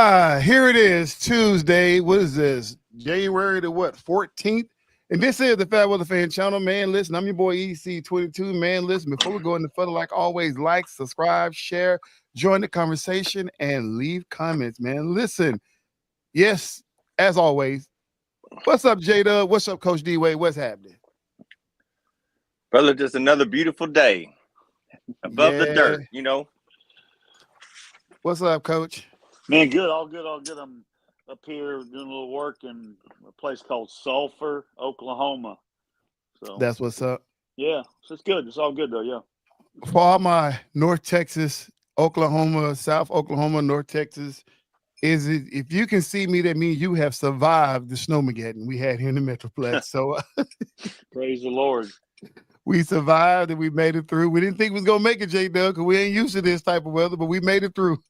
Here it is, Tuesday. What is this? January the 14th? And this is the Fat Weather Fan Channel, man. Listen, I'm your boy EC22, man. Listen, before we go into further, like always, like, subscribe, share, join the conversation, and leave comments, man. Listen, yes, as always, what's up, J-Dub? What's up, Coach D-Wade? What's happening? Brother, just another beautiful day above the dirt, you know. What's up, Coach? Man, good, all good, all good. I'm up here doing a little work in a place called Sulphur, Oklahoma. So that's what's up. Yeah, so it's good. It's all good though, yeah. For all my North Texas, Oklahoma, South Oklahoma, North Texas, if you can see me, that means you have survived the snowmageddon we had here in the Metroplex. So praise the Lord. We survived and we made it through. We didn't think we was gonna make it, J-Dub, because we ain't used to this type of weather, but we made it through.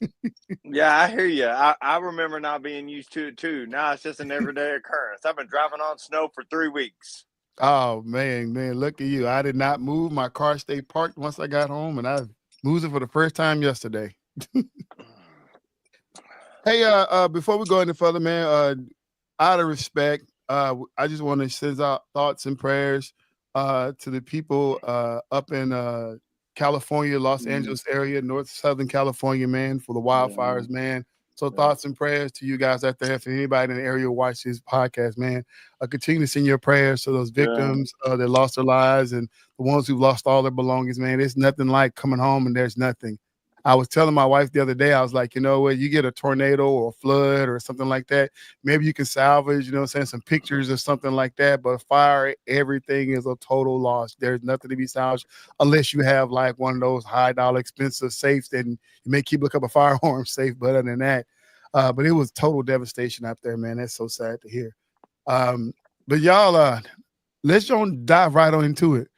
Yeah, I hear you. I remember not being used to it too. Now it's just an everyday occurrence. I've been driving on snow for 3 weeks. Oh man, look at you. I did not move. My car stayed parked once I got home, and I moved it for the first time yesterday. Hey, before we go any further, man, out of respect, I just want to send out thoughts and prayers to the people up in California, Los Angeles area, Southern California, man, for the wildfires, man. So thoughts and prayers to you guys out there. For anybody in the area who watch this podcast, man, continue to send your prayers to those victims that lost their lives and the ones who've lost all their belongings, man. It's nothing like coming home and there's nothing. I was telling my wife the other day, I was like, you know what, you get a tornado or a flood or something like that, maybe you can salvage, you know what I'm saying, some pictures or something like that. But fire, everything is a total loss. There's nothing to be salvaged unless you have like one of those high dollar expensive safes that you may keep a couple of fire alarm safe. But other than that, but it was total devastation out there, man. That's so sad to hear. But y'all, let's dive right on into it.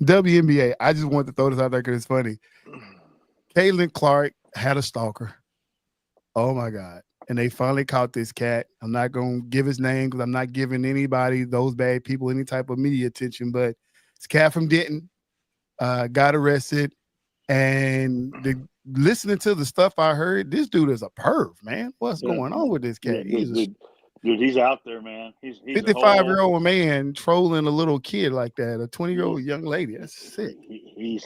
WNBA, I just wanted to throw this out there because it's funny. Caitlin Clark had a stalker. Oh my God. And they finally caught this cat. I'm not going to give his name because I'm not giving anybody, those bad people, any type of media attention, but it's a cat from Denton, got arrested. And listening to the stuff I heard, this dude is a perv, man. What's going on with this cat? Dude, he's out there, man. He's 55-year-old man trolling a little kid like that, a 20-year-old young lady. That's sick. He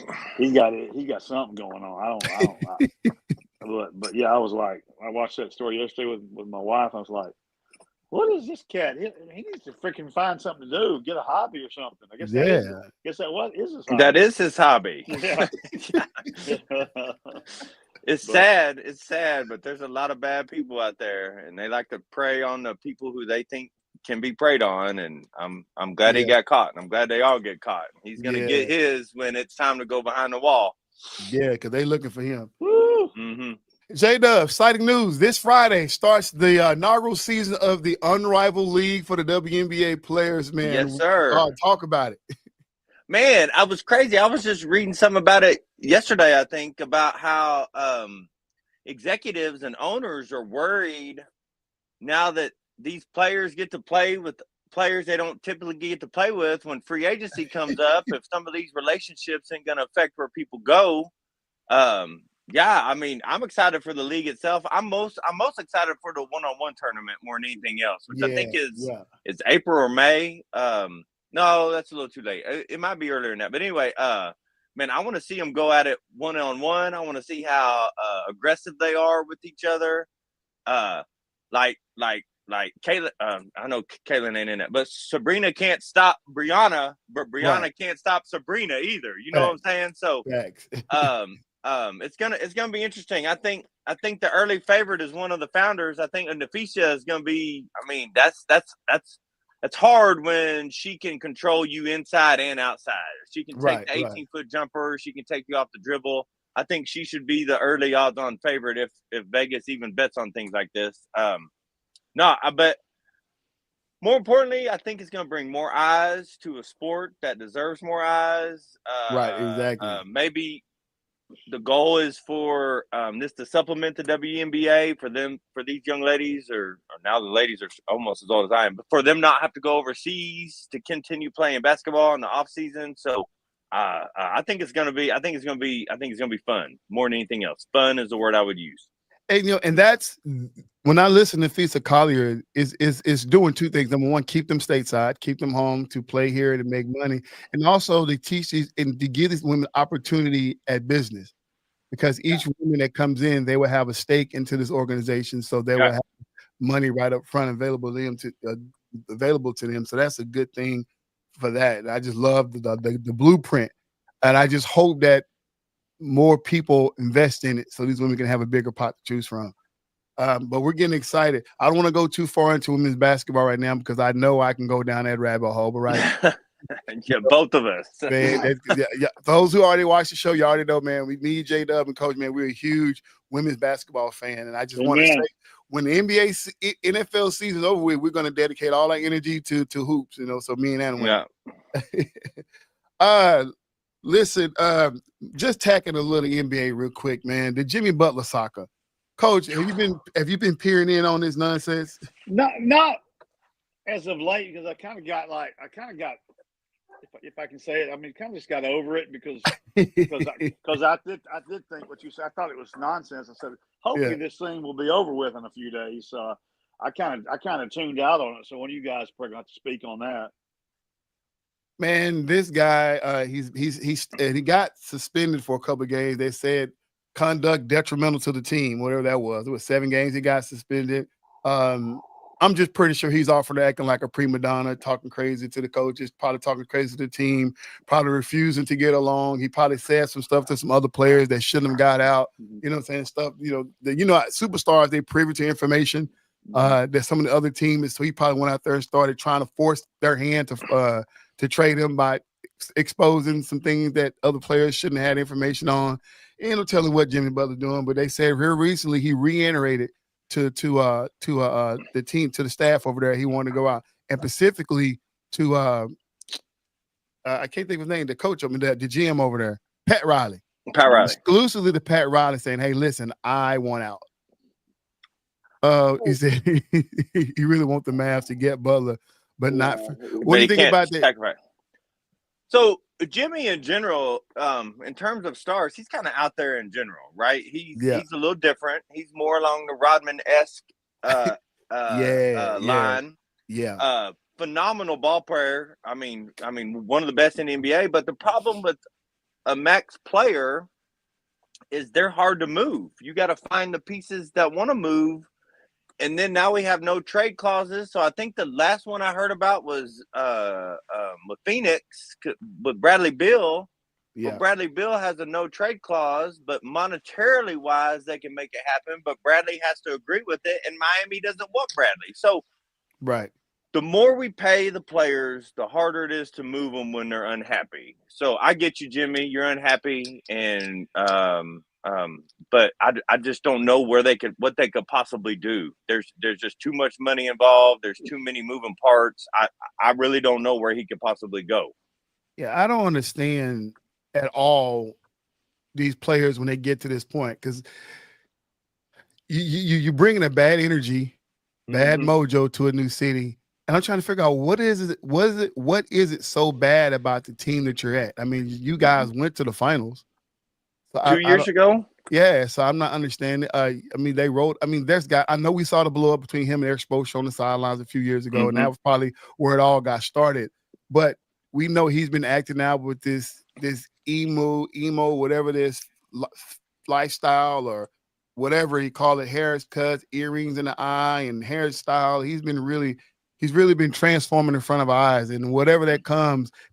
got something going on. I don't. But yeah, I was like, I watched that story yesterday with my wife. I was like, what is this cat? He needs to freaking find something to do, get a hobby or something. I guess what is his hobby? That is his hobby. Yeah. It's sad, but there's a lot of bad people out there, and they like to prey on the people who they think can be preyed on. And I'm glad he got caught, and I'm glad they all get caught. He's gonna get his when it's time to go behind the wall. Yeah, because they looking for him. Woo! Mm-hmm. J-Dub, exciting news. This Friday starts the inaugural season of the Unrivaled League for the WNBA players, man. Yes, sir. Talk about it. Man, I was crazy. I was just reading something about it yesterday, I think, about how executives and owners are worried now that these players get to play with players they don't typically get to play with when free agency comes up. If some of these relationships ain't going to affect where people go. Yeah, I mean, I'm excited for the league itself. I'm most excited for the one-on-one tournament more than anything else, which I think is April or May. No, that's a little too late. It might be earlier than that. But anyway, man, I want to see them go at it one-on-one. I want to see how aggressive they are with each other. Like Kaylin, I know Kaylin ain't in it, but Sabrina can't stop Brianna, but Brianna can't stop Sabrina either. You know what I'm saying? So, it's gonna be interesting. I think the early favorite is one of the founders. I think Nafisa is gonna be. I mean, that's hard when she can control you inside and outside. She can take the 18-foot jumper. She can take you off the dribble. I think she should be the early odds-on favorite if Vegas even bets on things like this. No, I bet. More importantly, I think it's going to bring more eyes to a sport that deserves more eyes. Exactly. Maybe the goal is for this to supplement the WNBA for these young ladies, or now the ladies are almost as old as I am, but for them not have to go overseas to continue playing basketball in the off season. So I think it's going to be fun more than anything else. Fun is the word I would use. And that's when I listen to Feast of Collier is doing two things. Number one, keep them stateside, keep them home to play here and make money, and also to teach these and to give these women opportunity at business. Because each woman that comes in, they will have a stake into this organization, so they will have money right up front available to them. So that's a good thing for that. And I just love the blueprint, and I just hope that more people invest in it so these women can have a bigger pot to choose from. But we're getting excited. I don't want to go too far into women's basketball right now because I know I can go down that rabbit hole. But right. Yeah, both of us. Man, those who already watched the show, you already know, man. Me, J-Dub, and Coach, man, we're a huge women's basketball fan. And I just want to say, when the NFL season is over with, we're going to dedicate all our energy to hoops, so me and Anna. Yeah. Listen, just tacking a little NBA real quick, man. The Jimmy Butler saga. Coach, have you been peering in on this nonsense? Not as of late, because I kind of got if I can say it, I mean, kind of just got over it because I did think what you said. I thought it was nonsense. I said, hopefully this thing will be over with in a few days. I kind of tuned out on it. So when you guys probably have to speak on that. Man, this guy, he got suspended for a couple of games. They said conduct detrimental to the team, whatever that was. It was 7 games he got suspended. I'm just pretty sure he's offered acting like a prima donna, talking crazy to the coaches, probably talking crazy to the team, probably refusing to get along. He probably said some stuff to some other players that shouldn't have got out. You know what I'm saying? Stuff, superstars, they privy to information that some of the other teams. So he probably went out there and started trying to force their hand to trade him by exposing some things that other players shouldn't have had information on. And no telling what Jimmy Butler doing, but they said here recently he reiterated to the team, to the staff over there, he wanted to go out, and specifically to I can't think of his name, the coach over there, the GM over there, Pat Riley. Exclusively to Pat Riley, saying, "Hey, listen, I want out." He said he really want the Mavs to get Butler, but not. What do you think about that? So Jimmy, in general, in terms of stars, he's kind of out there in general, right? He's a little different. He's more along the Rodman-esque line. Yeah. Phenomenal ball player. I mean, one of the best in the NBA. But the problem with a max player is they're hard to move. You got to find the pieces that want to move. And then now we have no trade clauses. So I think the last one I heard about was with Phoenix with Bradley Beal. Yeah. But Bradley Beal has a no trade clause, but monetarily wise, they can make it happen. But Bradley has to agree with it, and Miami doesn't want Bradley. So the more we pay the players, the harder it is to move them when they're unhappy. So I get you, Jimmy. You're unhappy, and but I just don't know what they could possibly do. There's just too much money involved. There's too many moving parts. I really don't know where he could possibly go. Yeah, I don't understand at all these players when they get to this point, because you bringing a bad energy, bad mojo to a new city, and I'm trying to figure out what is it so bad about the team that you're at? I mean, you guys went to the finals. So 2 years ago? Yeah, so I'm not understanding. There's guy. I know we saw the blow up between him and Eric Spoelstra on the sidelines a few years ago, and that was probably where it all got started. But we know he's been acting out with this emo, whatever this lifestyle or whatever he called it, haircuts, earrings in the eye, and hairstyle. He's really been transforming in front of our eyes, and whatever that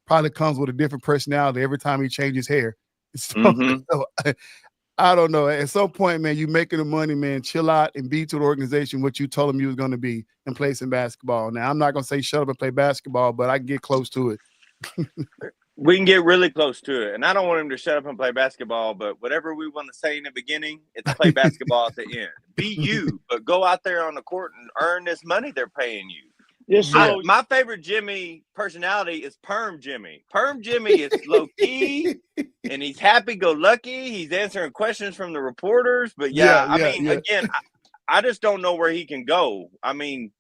probably comes with a different personality every time he changes hair. So, I don't know. At some point, man, you making the money, man, chill out and be to the organization what you told him you was going to be and play some basketball. Now, I'm not going to say shut up and play basketball, but I can get close to it. We can get really close to it. And I don't want him to shut up and play basketball, but whatever we want to say in the beginning, it's play basketball at the end. Be you, but go out there on the court and earn this money they're paying you. Yes, so my favorite Jimmy personality is Perm Jimmy. Perm Jimmy is low key, and he's happy-go-lucky. He's answering questions from the reporters. But again, I just don't know where he can go. I mean,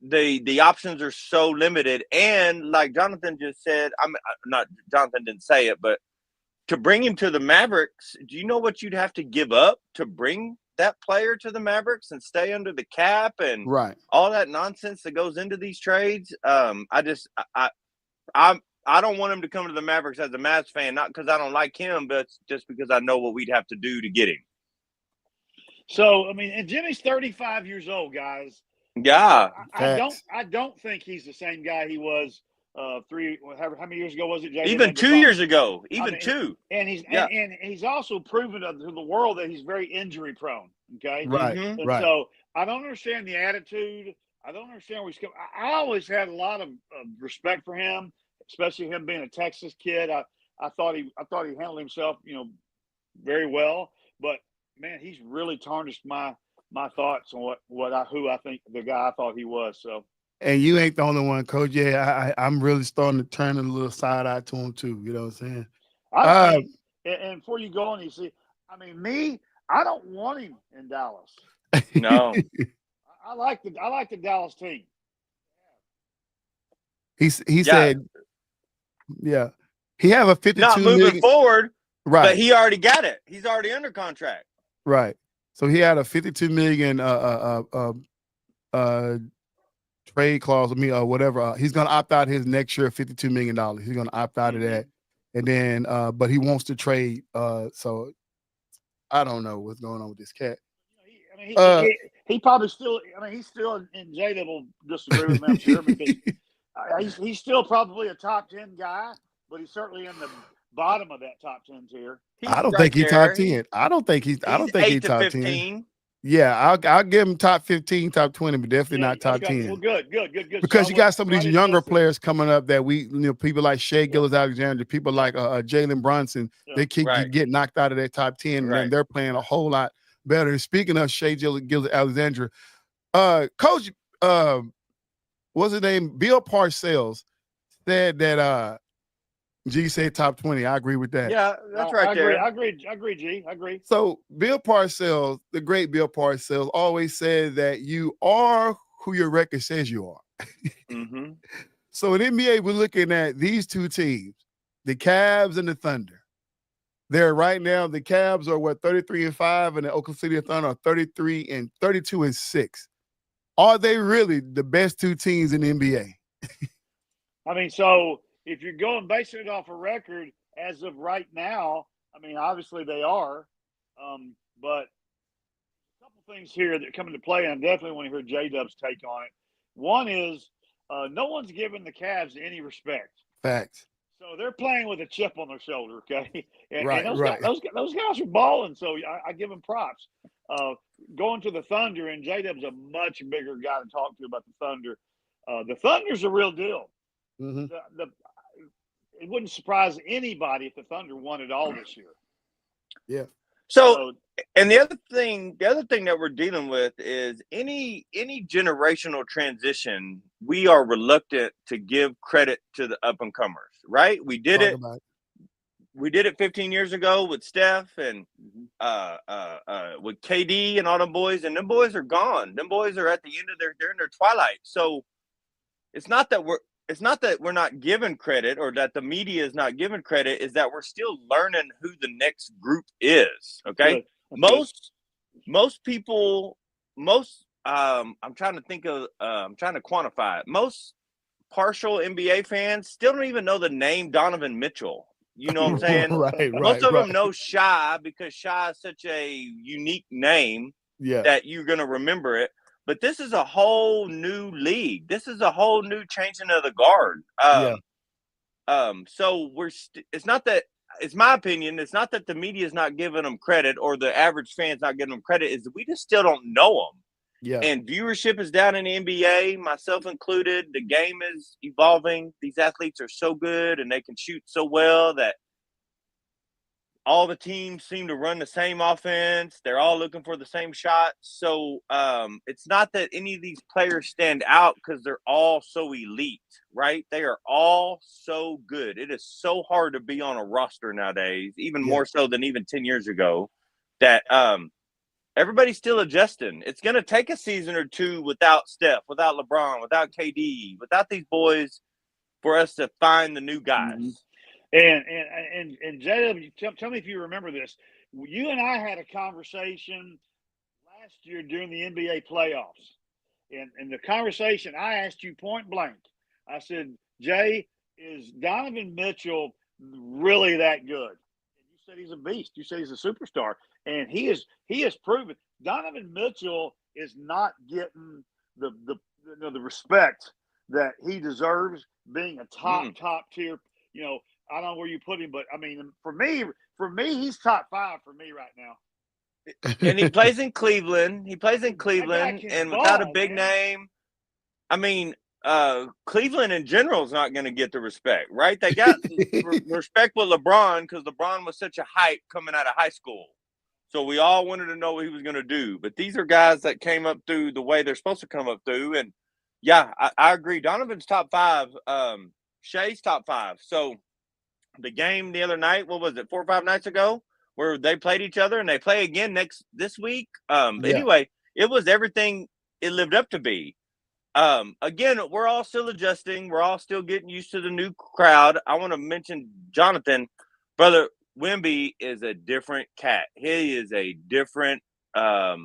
the options are so limited, and like Jonathan just said, Jonathan didn't say it, but to bring him to the Mavericks, do you know what you'd have to give up to bring that player to the Mavericks and stay under the cap and Right. all that nonsense that goes into these trades. I don't want him to come to the Mavericks as a Mavs fan, not because I don't like him, but just because I know what we'd have to do to get him. So, I mean, and Jimmy's 35 years old, guys. Yeah. I don't think he's the same guy he was how many years ago was it, Jay? Even 2 years ago. Two. And he's also proven to the world that he's very injury prone. Okay. Right. Mm-hmm. And Right. so I don't understand the attitude. I don't understand where he's coming. I always had a lot of respect for him, especially him being a Texas kid. I thought he handled himself, very well. But man, he's really tarnished my thoughts on who I think the guy I thought he was. So. And you ain't the only one, Coach. Yeah, I'm really starting to turn a little side eye to him too. You know what I'm saying? And before you go on, you see, I mean, I don't want him in Dallas. No. I like the Dallas team. He said, yeah, he have a 52 not moving million forward, right? But he already got it. He's already under contract. Right. So he had a 52 million trade clause with me or whatever. He's gonna opt out his next year $52 million. He's gonna opt out of that, and then but he wants to trade. So I don't know what's going on with this cat. He probably still. I mean, he's still in Jada will disagree with me, I'm sure, because he's still probably a top 10 guy, but he's certainly in the bottom of that top 10 tier. I don't think he's top 10. I don't think he's top 10. Yeah, I'll give him top 15, top 20, but definitely not top 10. Well, good. Because you got some of these younger players coming up that people like Shea Gilgeous-Alexander, people like Jalen Brunson, they get knocked out of their top 10, and they're playing a whole lot better. And speaking of Shea Gilgeous-Alexander, Coach, what's his name? Bill Parcells said that G said top 20. I agree with that. Yeah, that's right there. I agree, G. I agree. So Bill Parcells, the great Bill Parcells, always said that you are who your record says you are. Mm-hmm. So in NBA, we're looking at these two teams, the Cavs and the Thunder. They're right now, the Cavs are 33-5, and the Oklahoma City Thunder are 32-6. Are they really the best two teams in the NBA? I mean, so if you're basing it off a record as of right now, I mean, obviously they are. But a couple things here that come into play, and I definitely want to hear J-Dub's take on it. One is no one's giving the Cavs any respect. Facts. So they're playing with a chip on their shoulder, okay? And those guys are balling, so I give them props. Going to the Thunder, and J-Dub's a much bigger guy to talk to about the Thunder. The Thunder's a real deal. Mm-hmm. It wouldn't surprise anybody if the Thunder won it all this year. Yeah. So, and the other thing that we're dealing with is any generational transition, we are reluctant to give credit to the up and comers, right? We did it. We did it 15 years ago with Steph and with KD and all them boys, and them boys are gone. Them boys are at the end of they're in their twilight. So it's not that we're not given credit or that the media is not given credit, is that we're still learning who the next group is. Okay. Most people, I'm trying to quantify it. Most partial NBA fans still don't even know the name Donovan Mitchell. You know what I'm saying? Most of them know Shy because Shy is such a unique name that you're going to remember it. But this is a whole new league. This is a whole new changing of the guard. So it's not that, it's my opinion, it's not that the media is not giving them credit or the average fan's not giving them credit, is that we just still don't know them. Yeah. And viewership is down in the NBA, myself included. The game is evolving. These athletes are so good and they can shoot so well that all the teams seem to run the same offense. They're all looking for the same shots. So it's not that any of these players stand out because they're all so elite, right? They are all so good. It is so hard to be on a roster nowadays, even more so than even 10 years ago, that everybody's still adjusting. It's going to take a season or two without Steph, without LeBron, without KD, without these boys for us to find the new guys. Mm-hmm. And Jada, tell me if you remember this. You and I had a conversation last year during the NBA playoffs, and the conversation I asked you point blank, I said, Jay, is Donovan Mitchell really that good? And you said he's a beast. You said he's a superstar, and he has proven Donovan Mitchell is not getting the respect that he deserves, being a top tier. I don't know where you put him, but I mean, for me, he's top 5 for me right now. And he plays in Cleveland. And without a big name, I mean, Cleveland in general is not going to get the respect, right? They got respect with LeBron because LeBron was such a hype coming out of high school. So we all wanted to know what he was going to do. But these are guys that came up through the way they're supposed to come up through. And, yeah, I agree. Donovan's top 5. Shai's top 5. So the game the other night, what was it, 4 or 5 nights ago, where they played each other and they play again this week. Anyway, it was everything it lived up to be. Again, we're all still adjusting. We're all still getting used to the new crowd. I want to mention Jonathan, brother. Wemby is a different cat. He is a different. I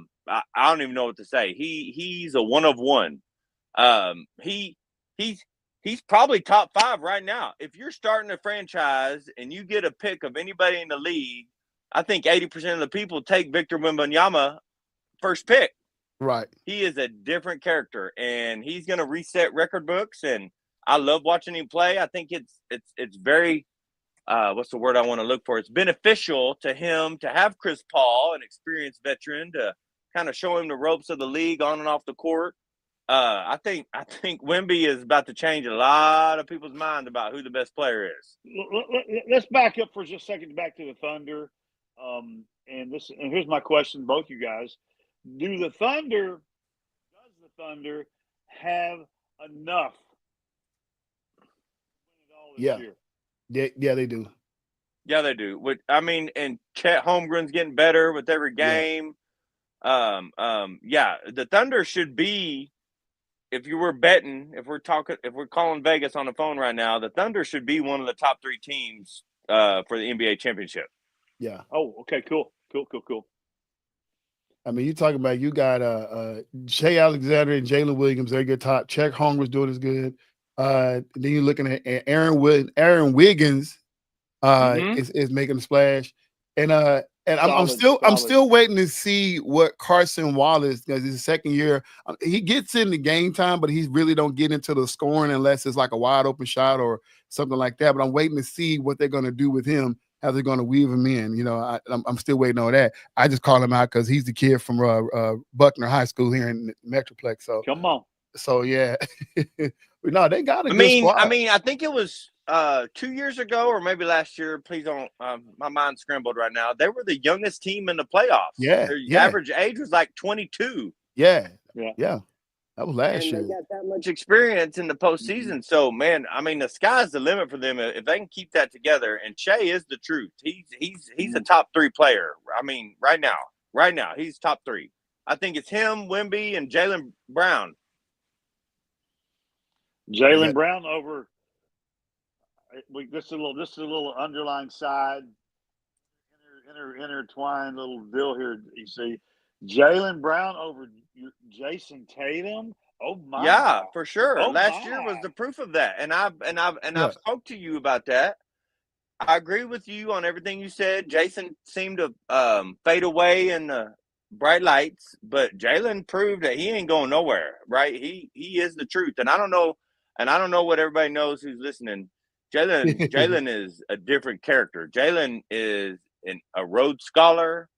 don't even know what to say. He's a one of one. He's probably top 5 right now. If you're starting a franchise and you get a pick of anybody in the league, I think 80% of the people take Victor Wembanyama first pick. Right. He is a different character, and he's going to reset record books. And I love watching him play. I think it's very what's the word I want to look for? It's beneficial to him to have Chris Paul, an experienced veteran, to kind of show him the ropes of the league on and off the court. I think Wemby is about to change a lot of people's mind about who the best player is. Let's back up for just a second, back to the Thunder. And here's my question, both you guys. Does the Thunder have enough to win it all this year? Yeah, they do. Yeah, they do. And Chet Holmgren's getting better with every game. The Thunder should be, if you were betting, if we're calling Vegas on the phone right now, the Thunder should be one of the top 3 teams for the NBA championship. Yeah. Oh, okay, cool. I mean, you talking about, you got Shai Alexander and Jalen Williams, they're good top. Chet Holmgren's doing as good. Then you're looking at Aaron Wiggins is making a splash. And I'm still waiting to see what Carson Wallace, because it's his second year. He gets in the game time, but he really don't get into the scoring unless it's like a wide open shot or something like that. But I'm waiting to see what they're going to do with him, how they're going to weave him in. I'm still waiting on that. I just call him out because he's the kid from Buckner High School here in Metroplex. So come on. So yeah, no, they got a good squad. I think it was 2 years ago or maybe last year. Please don't. My mind's scrambled right now. They were the youngest team in the playoffs. Their average age was like 22. Yeah. That was last year. They got that much experience in the postseason. So, man, I mean, the sky's the limit for them if they can keep that together. And Shai is the truth. He's a top 3 player. I mean, right now, he's top 3. I think it's him, Wemby, and Jaylen Brown. Jaylen Brown over. This is a little underlying side, intertwined little deal here. You see, Jaylen Brown over Jason Tatum. Oh my! Yeah, for sure. Last year was the proof of that, and I've spoke to you about that. I agree with you on everything you said. Jason seemed to fade away in the bright lights, but Jaylen proved that he ain't going nowhere. Right? He is the truth, and I don't know what everybody knows who's listening. Jaylen is a different character. Jaylen is a Rhodes Scholar.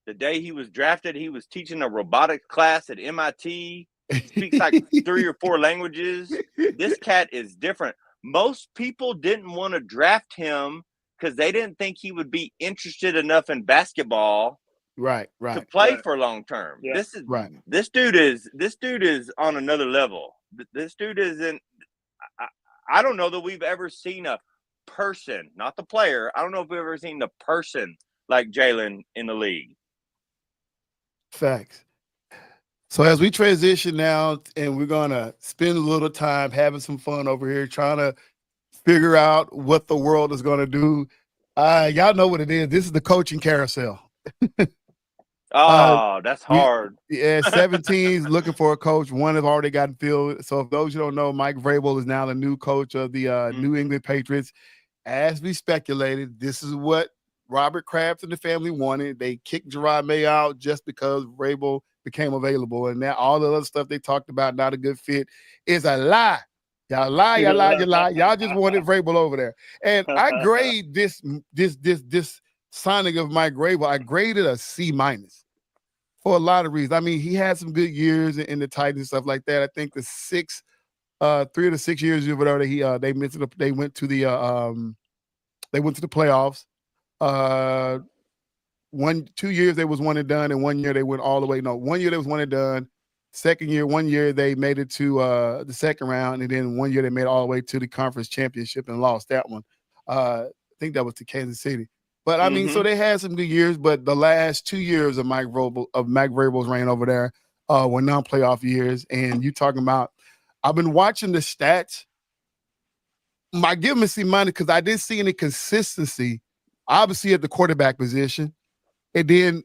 The day he was drafted, he was teaching a robotics class at MIT. He speaks like 3 or 4 languages. This cat is different. Most people didn't want to draft him because they didn't think he would be interested enough in basketball to play for long term. Yeah. This dude is on another level. This dude isn't. I don't know that we've ever seen a person, not the player. I don't know if we've ever seen the person like Jaylen in the league. Facts. So as we transition now, and we're going to spend a little time having some fun over here, trying to figure out what the world is going to do. Y'all know what it is. This is the Coaching Carousel. Oh, that's We, hard. yeah, 17's looking for a coach. One has already gotten filled. So if those who don't know, Mike Vrabel is now the new coach of the New England Patriots. As we speculated, this is what Robert Kraft and the family wanted. They kicked Gerard May out just because Vrabel became available. And now all the other stuff they talked about, not a good fit, is a lie. Y'all lie, y'all lie, you lie. Y'all just wanted Vrabel over there. And I grade this signing of Mike Vrabel, I graded a C- for a lot of reasons. I mean, he had some good years in the Titans and stuff like that. I think the 3 of the 6 years over there that they went to the playoffs. 2 years they was one and done, and 1 year they went all the way. No, 1 year they was one and done. Second year, 1 year they made it to the second round, and then 1 year they made it all the way to the conference championship and lost that one. I think that was to Kansas City. But I mean, so they had some good years, but the last 2 years of Mike Vrabel's reign over there were non-playoff years. And you talking about, I've been watching the stats. I give him a C- because I didn't see any consistency, obviously at the quarterback position, and then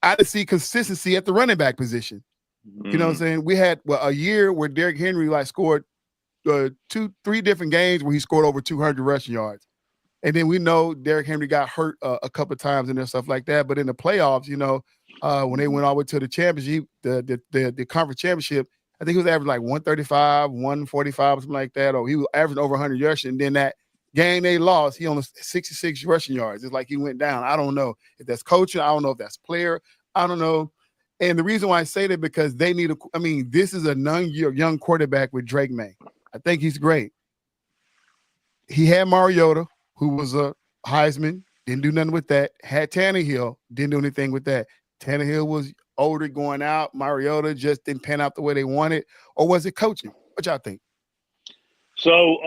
I didn't see consistency at the running back position. You know what I'm saying? We had a year where Derrick Henry scored 3 different games where he scored over 200 rushing yards. And then we know Derrick Henry got hurt a couple of times and stuff like that. But in the playoffs, when they went all the way to the championship, the conference championship, I think he was averaging like 135, 145, something like that. Or he was averaging over 100 rushing. And then that game they lost, he only 66 rushing yards. It's like he went down. I don't know if that's coaching. I don't know if that's player. I don't know. And the reason why I say that because they need this is a young quarterback with Drake May. I think he's great. He had Mariota, who was a Heisman, didn't do nothing with that. Had Tannehill, didn't do anything with that. Tannehill was older going out. Mariota just didn't pan out the way they wanted. Or was it coaching? What y'all think? So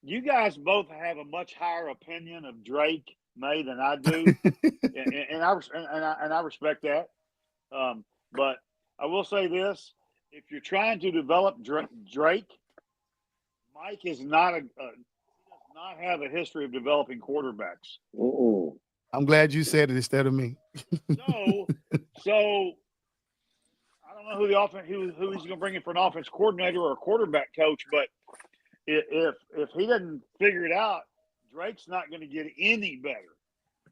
you guys both have a much higher opinion of Drake May than I do, and I respect that. But I will say this: if you're trying to develop Drake, Mike is not he does not have a history of developing quarterbacks. Ooh. I'm glad you said it instead of me. So I don't know who he's going to bring in for an offense coordinator or a quarterback coach, but if he doesn't figure it out, Drake's not going to get any better.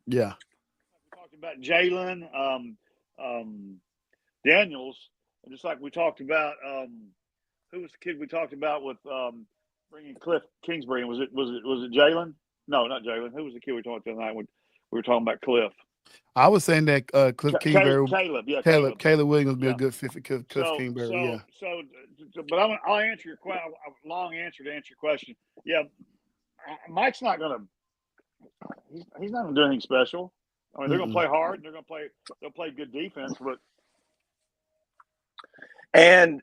Yeah. We talked about Jalen Daniels, and just like we talked about, who was the kid we talked about with bringing Cliff Kingsbury? Was it Jalen? No, not Jalen. Who was the kid we talked about tonight when we were talking about Cliff? I was saying that Cliff Kingsbury, Caleb Williams would be a good fit for Cliff Kingsbury. But I'll answer your question. A long answer to answer your question. Yeah, Mike's not going to. He's not going to do anything special. I mean, they're going to play hard. And they'll play good defense, but and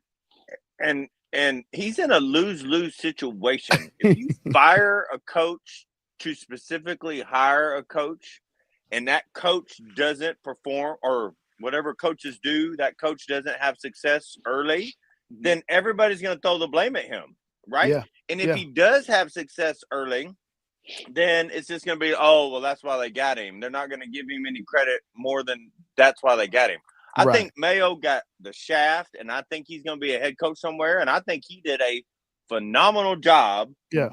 he's in a lose-lose situation. If you fire a coach to specifically hire a coach, and that coach doesn't perform, or whatever coaches do, that coach doesn't have success early, then everybody's going to throw the blame at him, right? Yeah. And if he does have success early, then it's just going to be, oh, well, that's why they got him. They're not going to give him any credit more than that's why they got him. I think Mayo got the shaft, and I think he's going to be a head coach somewhere, and I think he did a phenomenal job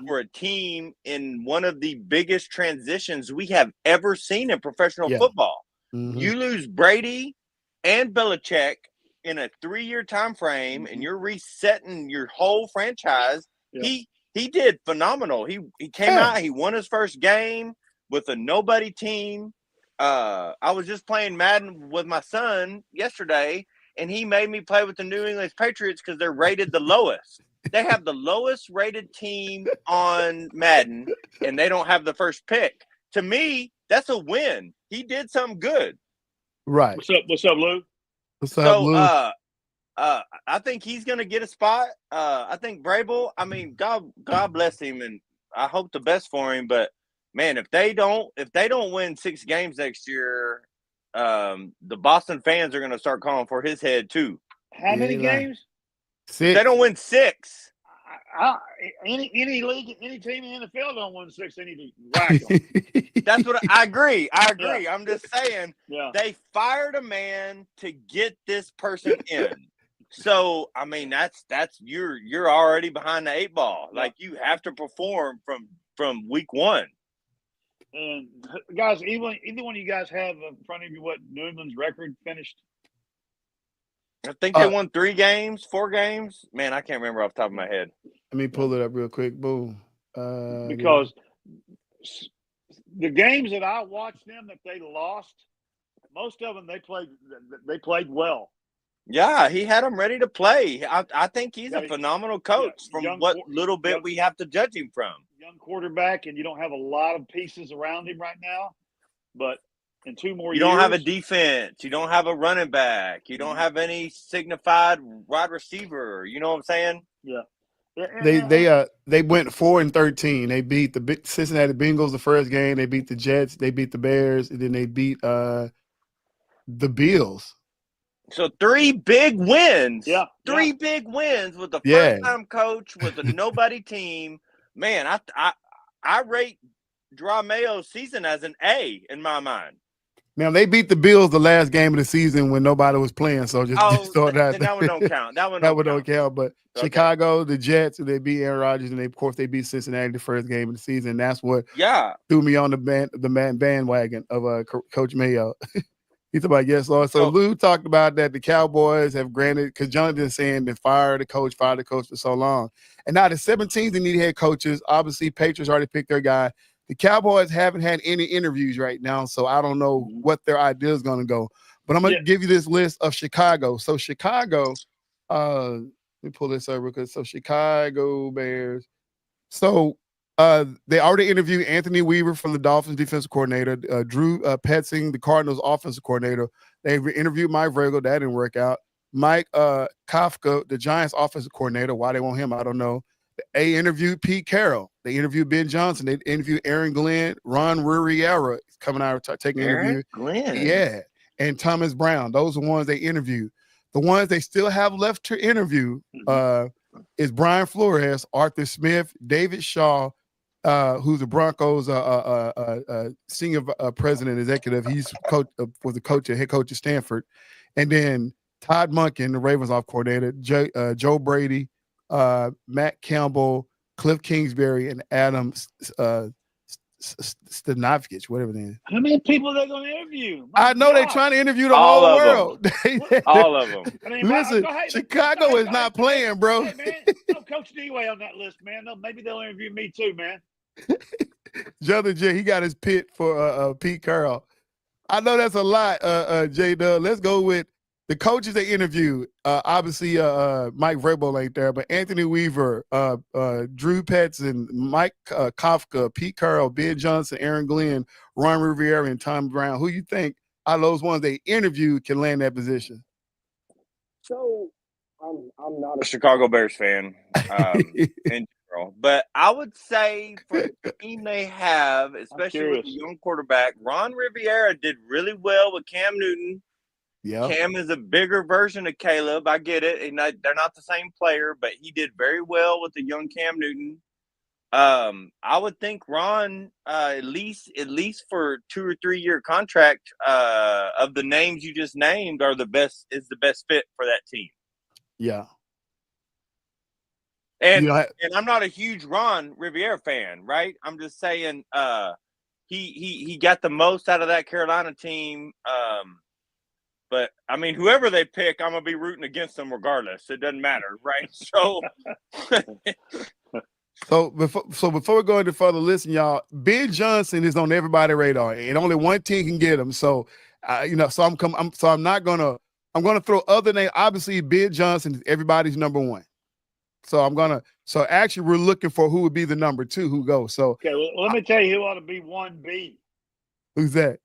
for a team in one of the biggest transitions we have ever seen in professional football. You lose Brady and Belichick in a 3-year time frame, and you're resetting your whole franchise. He did phenomenal. He came out, he won his first game with a nobody team. I was just playing Madden with my son yesterday, and he made me play with the New England Patriots because they're rated the lowest. They have the lowest rated team on Madden, and they don't have the first pick. To me, that's a win. He did something good. Right. What's up, Lou? Lou? I think he's going to get a spot. I think Vrabel, I mean, God bless him, and I hope the best for him. But man, if they don't win 6 games next year, the Boston fans are going to start calling for his head too. How many games? 6. They don't win 6. Any league, any team in the NFL don't win 6. They need to whack them. That's what I agree. Yeah. I'm just saying Yeah. they fired a man to get this person in. So I mean that's you're already behind the 8 ball. Yeah. Like you have to perform from week 1. And guys, either one of you guys have in front of you what New England's record finished? I think they won 3 games, 4 games. Man, I can't remember off the top of my head. Let me pull it up real quick. Boom. Because the games that I watched them that they lost, most of them they played well. Yeah, he had them ready to play. I think he's a phenomenal coach from what little bit we have to judge him from. Young quarterback, and you don't have a lot of pieces around him right now. But in 2 more years. You don't have a defense. You don't have a running back. You don't have any signified wide receiver. You know what I'm saying? Yeah. They went 4-13. They beat the Cincinnati Bengals the first game. They beat the Jets. They beat the Bears, and then they beat the Bills. So 3 big wins. Yeah. 3 big wins with the first-time coach with a nobody team. Man, I rate Draw Mayo's season as an A in my mind. Now they beat the Bills the last game of the season when nobody was playing. So just thought that one don't count. That one don't count. But okay. Chicago, the Jets, they beat Aaron Rodgers, and of course they beat Cincinnati the first game of the season. That's what threw me on the bandwagon of Coach Mayo. He's about yes, Lord. So Lou talked about that the Cowboys have granted because Jonathan's saying they fired the coach for so long, and now the 17 they need head coaches. Obviously, Patriots already picked their guy. The Cowboys haven't had any interviews right now, so I don't know what their idea is going to go. But I'm going to give you this list of Chicago. So Chicago, let me pull this over because Chicago Bears. So they already interviewed Anthony Weaver from the Dolphins defensive coordinator, Drew Petzing, the Cardinals offensive coordinator. They interviewed Mike Vrabel. That didn't work out. Mike Kafka, the Giants offensive coordinator. Why they want him, I don't know. They interviewed Pete Carroll. They interviewed Ben Johnson. They interviewed Aaron Glenn. Ron Rivera is coming out taking an interview. Glenn. Yeah. And Thomas Brown. Those are the ones they interviewed. The ones they still have left to interview is Brian Flores, Arthur Smith, David Shaw, who's the Broncos senior president executive. He's was the head coach at Stanford. And then Todd Monken, the Ravens off coordinator, Joe Brady, Matt Campbell, Cliff Kingsbury, and Adam Stanovich, whatever it is. How many people are they going to interview? I know they're trying to interview the whole world. All of them. I mean, listen, Chicago is not playing, bro. Hey, man, no Coach D-Way on that list, man. No, maybe they'll interview me too, man. Jonathan J, he got his pit for Pete Carroll. I know that's a lot, J-Dub. Let's go with the coaches they interviewed. Obviously, Mike Vrabel ain't there, but Anthony Weaver, Drew Petzing, Mike Kafka, Pete Carroll, Ben Johnson, Aaron Glenn, Ron Rivera, and Tom Brown. Who you think out of those ones they interviewed can land that position? So I'm not a Chicago Bears fan in general, but I would say for the team they have, especially with the young quarterback, Ron Rivera did really well with Cam Newton. Yeah, Cam is a bigger version of Caleb. I get it. And they're not the same player, but he did very well with the young Cam Newton. I would think Ron, at least for 2 or 3 year contract, of the names you just named, is the best fit for that team. Yeah. And I'm not a huge Ron Rivera fan, right? I'm just saying he got the most out of that Carolina team. But I mean, whoever they pick, I'm gonna be rooting against them regardless. It doesn't matter, right? So before we go into further, listen, y'all. Ben Johnson is on everybody's radar, and only one team can get him. So, I'm gonna throw other names. Obviously, Ben Johnson is everybody's number one. So actually, we're looking for who would be the number 2 who goes. So okay, well, let me tell you who ought to be 1B. Who's that?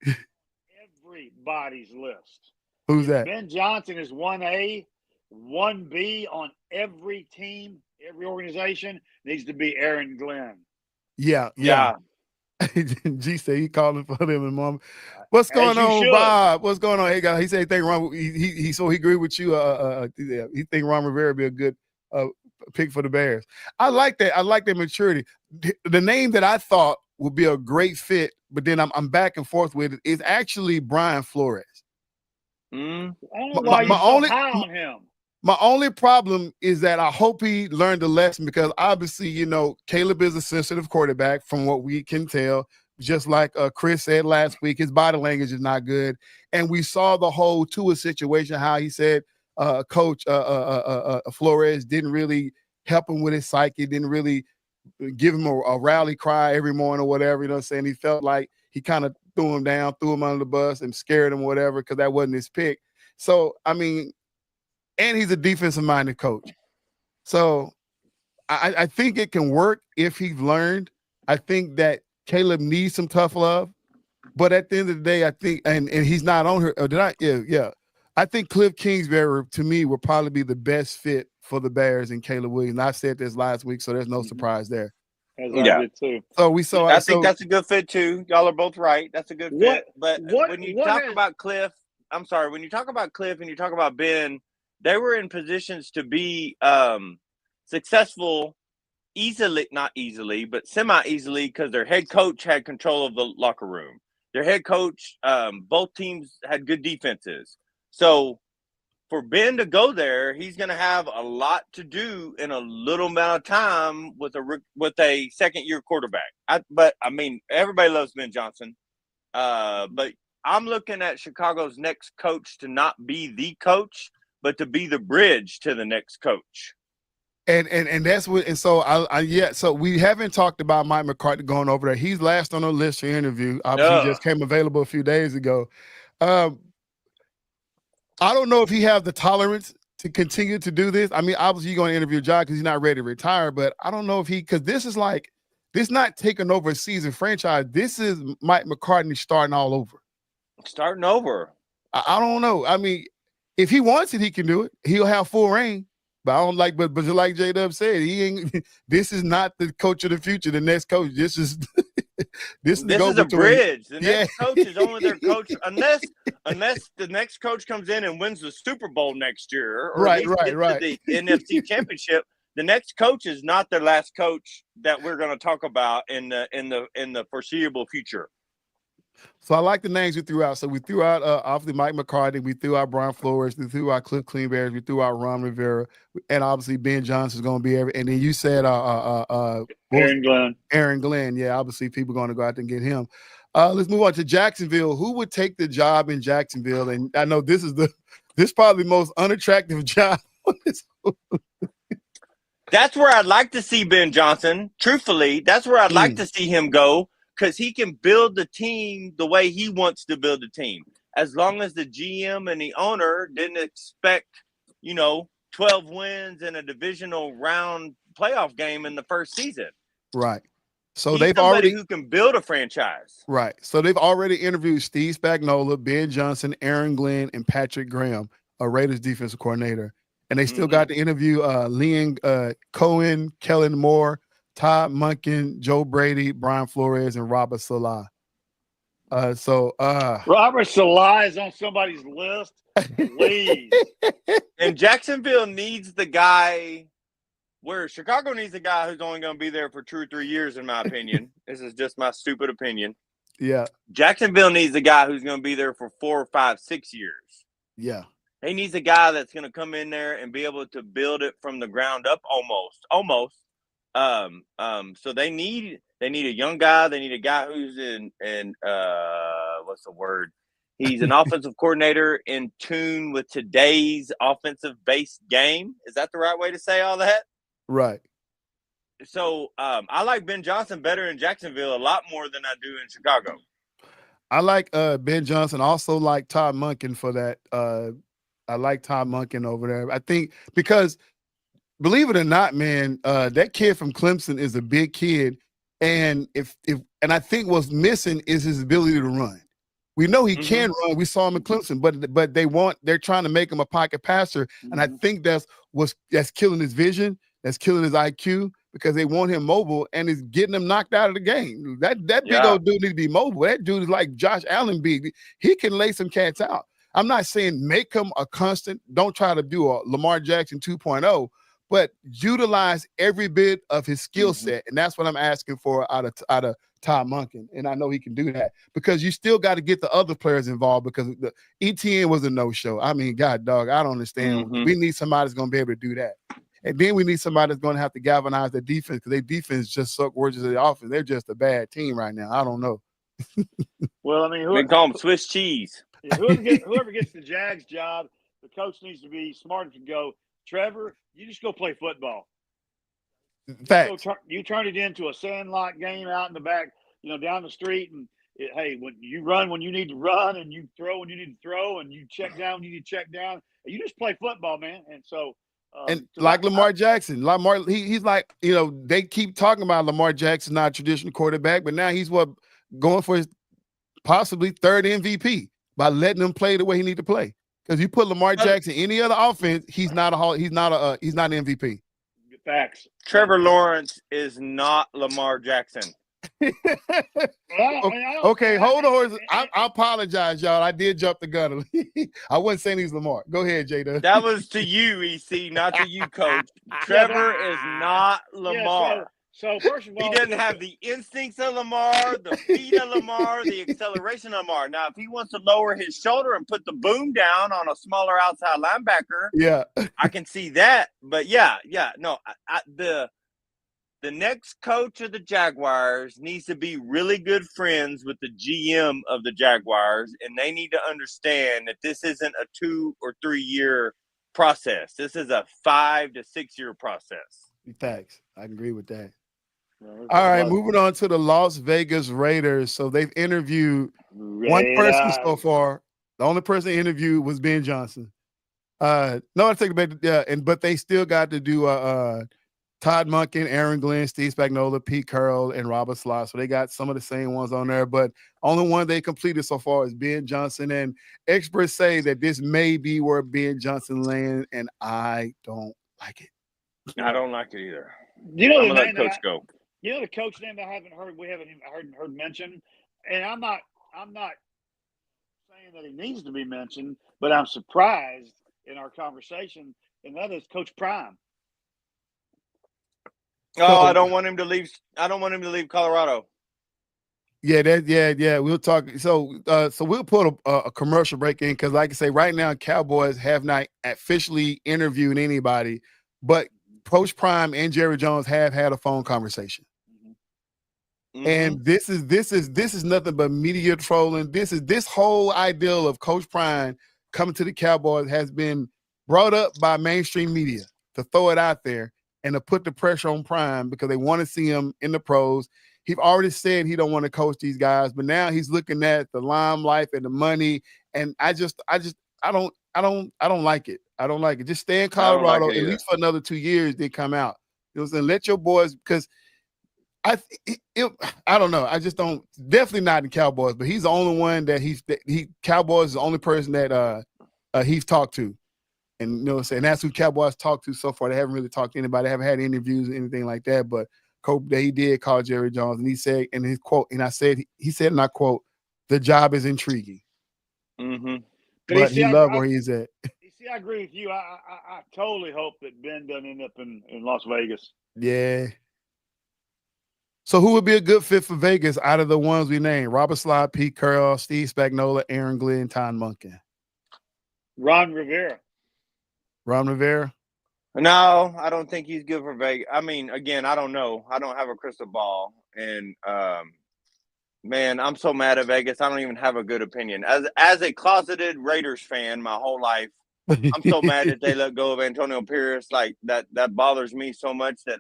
Everybody's list. Who's that? Ben Johnson is 1A, 1B on every team, every organization needs to be Aaron Glenn. Yeah. G said he calling for them and mom. What's going on, Bob? What's going on? Hey guys, he said he think Ron. He agree with you. He think Ron Rivera be a good pick for the Bears. I like that. I like their maturity. The name that I thought would be a great fit, but then I'm back and forth with it, is actually Brian Flores. I don't know why you're so high on him. My only problem is that I hope he learned a lesson, because obviously, you know, Caleb is a sensitive quarterback from what we can tell. Just like Chris said last week, his body language is not good. And we saw the whole Tua situation, how he said Coach Flores didn't really help him with his psyche, didn't really give him a rally cry every morning or whatever, you know what I'm saying? He felt like he kind of threw him down, threw him under the bus and scared him, whatever, because that wasn't his pick. So, I mean, and he's a defensive-minded coach. So I think it can work if he's learned. I think that Caleb needs some tough love. But at the end of the day, I think, and he's not on her. Did I? Yeah. I think Cliff Kingsbury, to me, will probably be the best fit for the Bears and Caleb Williams. And I said this last week, so there's no surprise there. As I did too. So I think that's a good fit too. Y'all are both right. That's a good fit. But when you talk about Cliff, I'm sorry, when you talk about Cliff and you talk about Ben, they were in positions to be successful not easily, but semi-easily, because their head coach had control of the locker room. Their head coach, both teams had good defenses. So for Ben to go there, he's going to have a lot to do in a little amount of time with a second-year quarterback. But I mean, everybody loves Ben Johnson. But I'm looking at Chicago's next coach to not be the coach, but to be the bridge to the next coach. And that's what, and so so we haven't talked about Mike McCarthy going over there. He's last on the list for interview. Obviously, he just came available a few days ago. I don't know if he has the tolerance to continue to do this. I mean, obviously, you're going to interview John because he's not ready to retire, but I don't know if because this is not taking over a season franchise. This is Mike McCarthy starting all over. Starting over. I don't know. I mean, if he wants it, he can do it. He'll have full reign. But I don't like, but just like J-Dub said, this is not the coach of the future, the next coach. This is this is a bridge. The next coach is only their coach unless the next coach comes in and wins the Super Bowl next year, or right. the NFC Championship. The next coach is not their last coach that we're going to talk about in the foreseeable future. So I like the names we threw out. So we threw out obviously Mike McCarthy, we threw out Brian Flores, we threw out Cliff Kingsbury, we threw out Ron Rivera, and obviously Ben Johnson is going to be and then you said Aaron Glenn. Yeah, obviously people are going to go out there and get him. Let's move on to Jacksonville. Who would take the job in Jacksonville? And I know this is probably the most unattractive job. That's where I'd like to see Ben Johnson. Truthfully, that's where I'd like to see him go, because he can build the team the way he wants to build the team. As long as the GM and the owner didn't expect, 12 wins in a divisional round playoff game in the first season. Right. So He's somebody who can build a franchise. Right. So they've already interviewed Steve Spagnuolo, Ben Johnson, Aaron Glenn, and Patrick Graham, a Raiders defensive coordinator. And they still got to interview Liam Cohen, Kellen Moore, Todd Monken, Joe Brady, Brian Flores, and Robert Salah. Robert Salah is on somebody's list. Please. And Jacksonville needs the guy where Chicago needs a guy who's only going to be there for 2 or 3 years, in my opinion. This is just my stupid opinion. Yeah. Jacksonville needs a guy who's going to be there for 4 or 5, 6 years. Yeah. He needs a guy that's going to come in there and be able to build it from the ground up almost. So they need a young guy. They need a guy who's in what's the word? He's an offensive coordinator in tune with today's offensive-based game. Is that the right way to say all that? Right. So I like Ben Johnson better in Jacksonville a lot more than I do in Chicago. I like Ben Johnson. Also like Todd Monken for that. I like Todd Monken over there. I think because believe it or not, man, that kid from Clemson is a big kid. And and I think what's missing is his ability to run. We know he can run. We saw him in Clemson, but they're trying to make him a pocket passer. And I think that's killing his vision. That's killing his IQ, because they want him mobile and it's getting him knocked out of the game. That big old dude need to be mobile. That dude is like Josh Allen big. He can lay some cats out. I'm not saying make him a constant. Don't try to do a Lamar Jackson 2.0, but utilize every bit of his skill set. And that's what I'm asking for out of Todd Monken. And I know he can do that because you still got to get the other players involved because the ETN was a no-show. I mean, God, dog, I don't understand. We need somebody that's going to be able to do that. And then we need somebody that's going to have to galvanize the defense because their defense just suck worse than the offense. They're just a bad team right now. I don't know. Well, I mean, We call them Swiss cheese. Yeah, whoever gets the Jags job, the coach needs to be smart enough to go, Trevor, you just go play football. Facts. You turn it into a sandlot game out in the back, down the street. And, hey, when you run when you need to run and you throw when you need to throw and you check down when you need to check down, you just play football, man. And so – and like Lamar Jackson, he's like, they keep talking about Lamar Jackson, not a traditional quarterback, but now he's going for his possibly third MVP by letting him play the way he need to play. Because you put Lamar Jackson in any other offense, he's not an MVP. Facts. Trevor Lawrence is not Lamar Jackson. Okay, hold on. I apologize, y'all. I did jump the gun. I wasn't saying he's Lamar. Go ahead, Jada. That was to you, EC, not to you, Coach. Trevor is not Lamar. Yeah, so first of all, he doesn't have the instincts of Lamar, the feet of Lamar, the acceleration of Lamar. Now, if he wants to lower his shoulder and put the boom down on a smaller outside linebacker, yeah, I can see that. But no, the next coach of the Jaguars needs to be really good friends with the GM of the Jaguars, and they need to understand that this isn't a 2 or 3 year process. This is a 5 to 6 year process. Thanks. I agree with that. All right, moving on to the Las Vegas Raiders. So they've interviewed one person so far. The only person they interviewed was Ben Johnson. No, I take it back. Yeah, but they still got to do Todd Monken, Aaron Glenn, Steve Spagnuolo, Pete Carroll, and Robert Slot. So they got some of the same ones on there, but only one they completed so far is Ben Johnson. And experts say that this may be where Ben Johnson lands, and I don't like it. I don't like it either. I'm gonna let Coach go. The coach name we haven't even heard mentioned, and I'm not saying that he needs to be mentioned, but I'm surprised in our conversation, and that is Coach Prime. I don't want him to leave. I don't want him to leave Colorado. Yeah, we'll talk. So we'll put a commercial break in because, like I say, right now Cowboys have not officially interviewed anybody, but Coach Prime and Jerry Jones have had a phone conversation. And this is nothing but media trolling. This whole ideal of Coach Prime coming to the Cowboys has been brought up by mainstream media to throw it out there and to put the pressure on Prime because they want to see him in the pros. He's already said he don't want to coach these guys, but now he's looking at the limelight and the money. And I don't like it. I don't like it. Just stay in Colorado at least for another 2 years. They come out. You know what I'm saying? Let your boys, because I don't know. I just don't. Definitely not the Cowboys, but he's the only one that Cowboys is the only person that he's talked to, and you know what I'm saying. That's who Cowboys talked to so far. They haven't really talked to anybody. They haven't had interviews or anything like that. But he did call Jerry Jones, and he said in his quote, and I said he said, and I quote, "The job is intriguing." But he loved where he's at. I agree with you. I totally hope that Ben doesn't end up in Las Vegas. Yeah. So who would be a good fit for Vegas out of the ones we named? Robert Slide, Pete Carroll, Steve Spagnuolo, Aaron Glenn, Todd Monken. Ron Rivera. No, I don't think he's good for Vegas. I mean, again, I don't know. I don't have a crystal ball. And, man, I'm so mad at Vegas. I don't even have a good opinion. As a closeted Raiders fan my whole life, I'm so mad that they let go of Antonio Pierce. Like, that bothers me so much that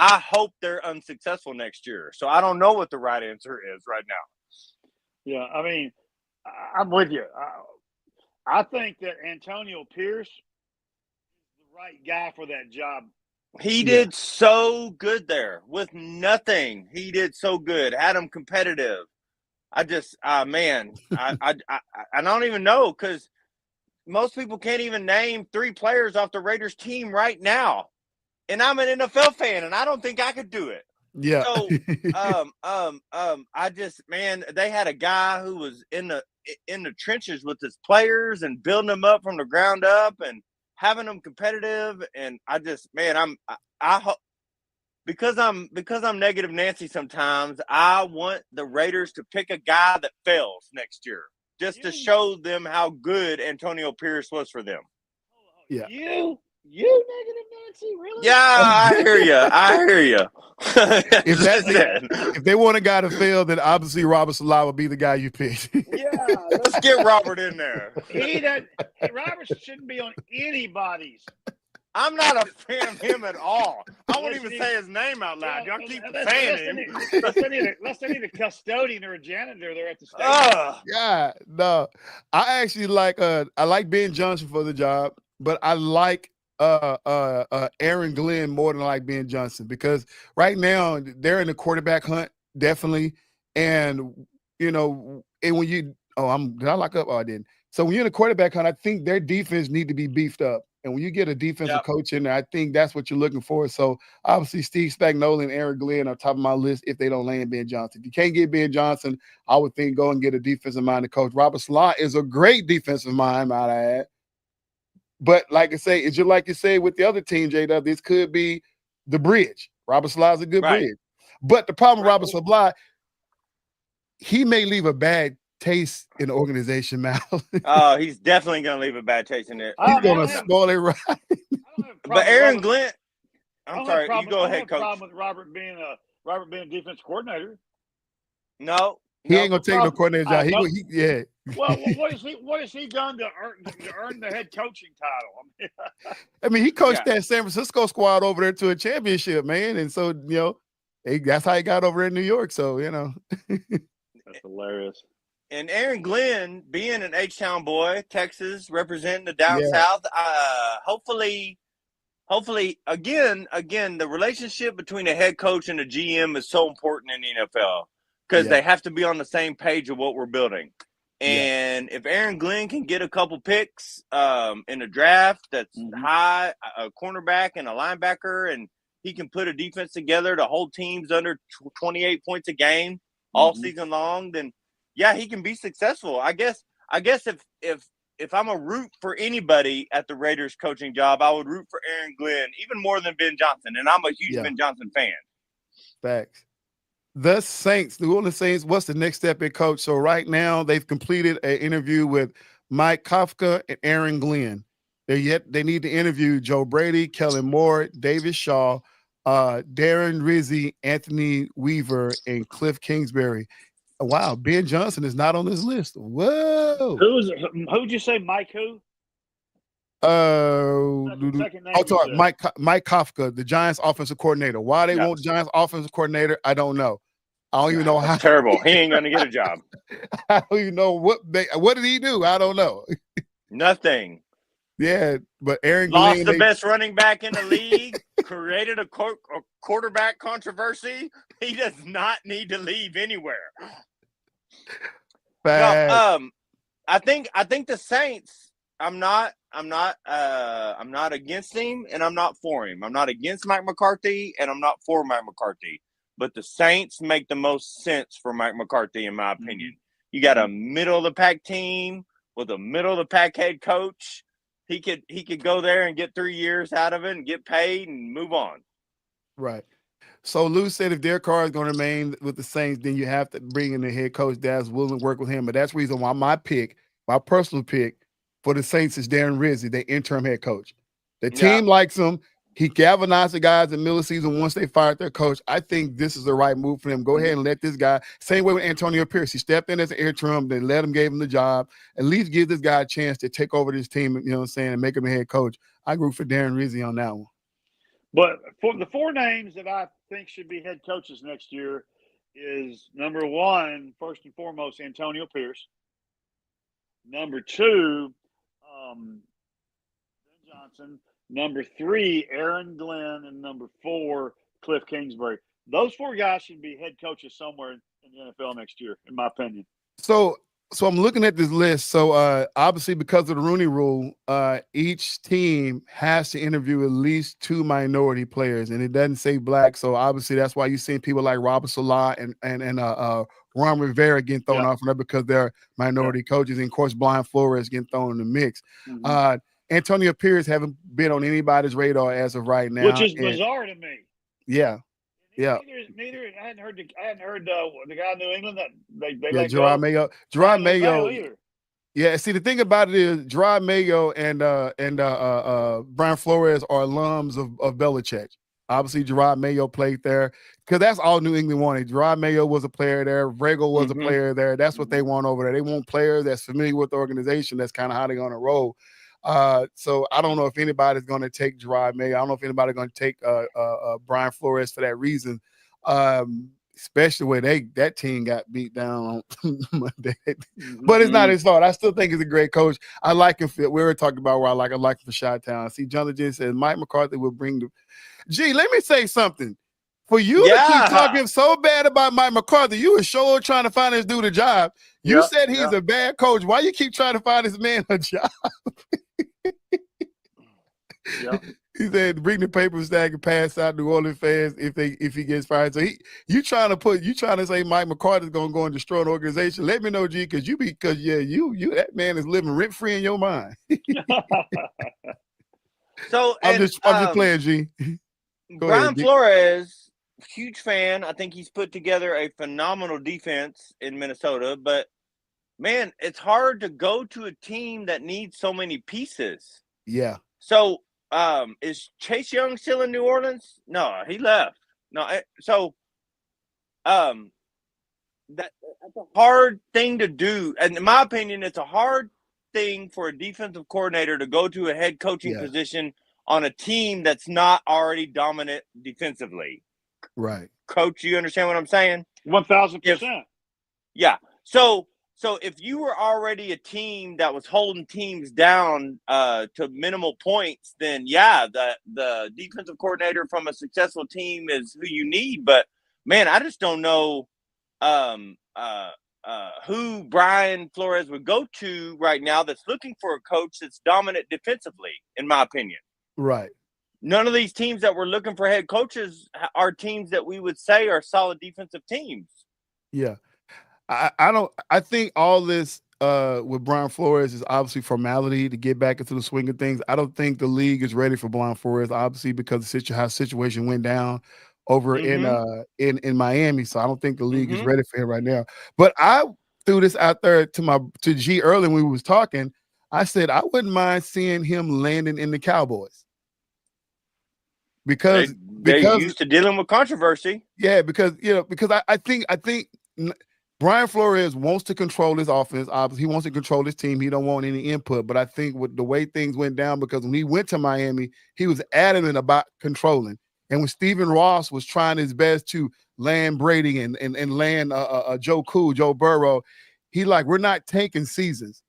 I hope they're unsuccessful next year. So I don't know what the right answer is right now. Yeah, I mean, I'm with you. I think that Antonio Pierce is the right guy for that job. He did so good there with nothing. He did so good. Had him competitive. I just, man, I don't even know because most people can't even name 3 players off the Raiders team right now. And I'm an NFL fan, and I don't think I could do it. Yeah. So, I just, man, they had a guy who was in the trenches with his players and building them up from the ground up and having them competitive. And I just, man, I hope. Because I'm negative Nancy sometimes, I want the Raiders to pick a guy that fails next year just to show them how good Antonio Pierce was for them. Yeah. You negative Nancy, really? Yeah, I hear you. If they want a guy to fail, then obviously Robert Salah would be the guy you picked. Yeah, let's get Robert in there. Robert shouldn't be on anybody's. I'm not a fan of him at all. I won't even say his name out loud. Y'all keep saying him. Unless they need a custodian or a janitor there at the stadium. Yeah, no. I actually like Ben Johnson for the job, but I like Aaron Glenn more than I like Ben Johnson, because right now they're in the quarterback hunt, definitely. And and when you did I lock up? Oh, I didn't. So when you're in the quarterback hunt, I think their defense need to be beefed up. And when you get a defensive coach in there, I think that's what you're looking for. So obviously Steve Spagnuolo and Aaron Glenn are top of my list if they don't land Ben Johnson. If you can't get Ben Johnson, I would think go and get a defensive-minded coach. Robert Salah is a great defensive mind, might I add. But like I say, it's just like you say with the other team, J-Dub, this could be the bridge. Robert Salah is a good bridge. But the problem with Robert Salah, he may leave a bad taste in the organization mouth. Oh, he's definitely going to leave a bad taste in it. He's going to spoil it right. But Aaron Glenn, I'm sorry, you go ahead, Coach. I don't have a problem with Robert being a defense coordinator. No. He ain't going to take no coordinator job. Well, what has he done to earn the head coaching title? I mean, he coached that San Francisco squad over there to a championship, man. And so, that's how he got over in New York. So, That's hilarious. And Aaron Glenn, being an H-Town boy, Texas, representing the down south, hopefully, again, the relationship between a head coach and a GM is so important in the NFL, because they have to be on the same page of what we're building. And if Aaron Glenn can get a couple picks in a draft that's high, a cornerback and a linebacker, and he can put a defense together to hold teams under 28 points a game all season long, then he can be successful. I guess if I'm a root for anybody at the Raiders coaching job, I would root for Aaron Glenn even more than Ben Johnson, and I'm a huge Ben Johnson fan. Facts. The Saints, New Orleans Saints, what's the next step in coach? So right now they've completed an interview with Mike Kafka and Aaron Glenn. They need to interview Joe Brady, Kellen Moore, David Shaw, Darren Rizzi, Anthony Weaver, and Cliff Kingsbury. Wow, Ben Johnson is not on this list. Whoa. Who'd you say, Mike who? Second name Mike Kafka, the Giants offensive coordinator. Why they want Giants offensive coordinator, I don't know. I don't even know how. Terrible. He ain't going to get a job. I don't even know what did he do? I don't know. Nothing. Yeah, but Aaron lost Glenn, the best running back in the league, created a quarterback controversy. He does not need to leave anywhere. No, I think the Saints. I'm not against him, and I'm not for him. I'm not against Mike McCarthy, and I'm not for Mike McCarthy. But the Saints make the most sense for Mike McCarthy, in my opinion. You got a middle of the pack team with a middle of the pack head coach. He could go there and get 3 years out of it and get paid and move on. Right. So Lou said if Derek Carr is going to remain with the Saints, then you have to bring in the head coach that's willing to work with him. But that's the reason why my personal pick for the Saints is Darren Rizzi, the interim head coach. The team likes him. He galvanized the guys in the middle of the season once they fired their coach. I think this is the right move for them. Go ahead and let this guy, same way with Antonio Pierce. He stepped in as an interim, they let him, gave him the job. At least give this guy a chance to take over this team, and make him a head coach. I root for Darren Rizzi on that one. But for the four names that I think should be head coaches next year is number one, first and foremost, Antonio Pierce. Number two, Ben Johnson. Number three, Aaron Glenn. And number four, Cliff Kingsbury. Those four guys should be head coaches somewhere in the NFL next year, in my opinion. So I'm looking at this list. So obviously, because of the Rooney Rule, each team has to interview at least 2 minority players, and it doesn't say black. So obviously, that's why you're seeing people like Robert Salah and Ron Rivera getting thrown off from that because they're minority coaches, and of course, Brian Flores getting thrown in the mix. Antonio Pierce haven't been on anybody's radar as of right now. Which is bizarre to me. Yeah. Yeah. Neither I hadn't heard the guy in New England that they Yeah, let Gerard go. Mayo. Gerard Mayo Mayo. either. Yeah, see the thing about it is Gerard Mayo and Brian Flores are alums of Belichick. Obviously, Gerard Mayo played there because that's all New England wanted. Gerard Mayo was a player there. Vrabel was a player there. That's what they want over there. They want players that's familiar with the organization. That's kind of how they're going to roll. So I don't know if anybody's going to take Gerard Mayo. I don't know if anybody's going to take Brian Flores for that reason. Especially where that team got beat down on Monday. But it's not his fault. I still think he's a great coach. I like him. We were talking about where I like him for Chi-Town. See, Jonathan Jen says Mike McCarthy will bring the. Gee, let me say something. For you to keep talking so bad about Mike McCarthy, you were sure trying to find this dude a job. You said he's a bad coach. Why you keep trying to find this man a job? He said, bring the paper stack and pass out New Orleans fans if he gets fired. So you trying to say Mike McCarthy's gonna go and destroy an organization. Let me know, G, because you that man is living rent free in your mind. So I'm just playing, G. Brian Flores, huge fan. I think he's put together a phenomenal defense in Minnesota, but man, it's hard to go to a team that needs so many pieces. Yeah. So is Chase Young still in New Orleans? No, he left. No, that's a hard thing to do. And in my opinion, it's a hard thing for a defensive coordinator to go to a head coaching position on a team that's not already dominant defensively. Right. Coach, you understand what I'm saying? 1,000%. Yeah. So if you were already a team that was holding teams down to minimal points, then the defensive coordinator from a successful team is who you need. But man, I just don't know who Brian Flores would go to right now that's looking for a coach that's dominant defensively, in my opinion. Right. None of these teams that we're looking for head coaches are teams that we would say are solid defensive teams. Yeah. I think all this with Brian Flores is obviously formality to get back into the swing of things. I don't think the league is ready for Brian Flores, obviously, because how the situation went down over in Miami. So I don't think the league is ready for him right now. But I threw this out there to G earlier when we was talking. I said I wouldn't mind seeing him landing in the Cowboys. Because they're used to dealing with controversy. Yeah, because I think Brian Flores wants to control his offense. Obviously, he wants to control his team. He don't want any input. But I think with the way things went down, because when he went to Miami, he was adamant about controlling. And when Stephen Ross was trying his best to land Brady and land Joe Burrow, we're not taking seasons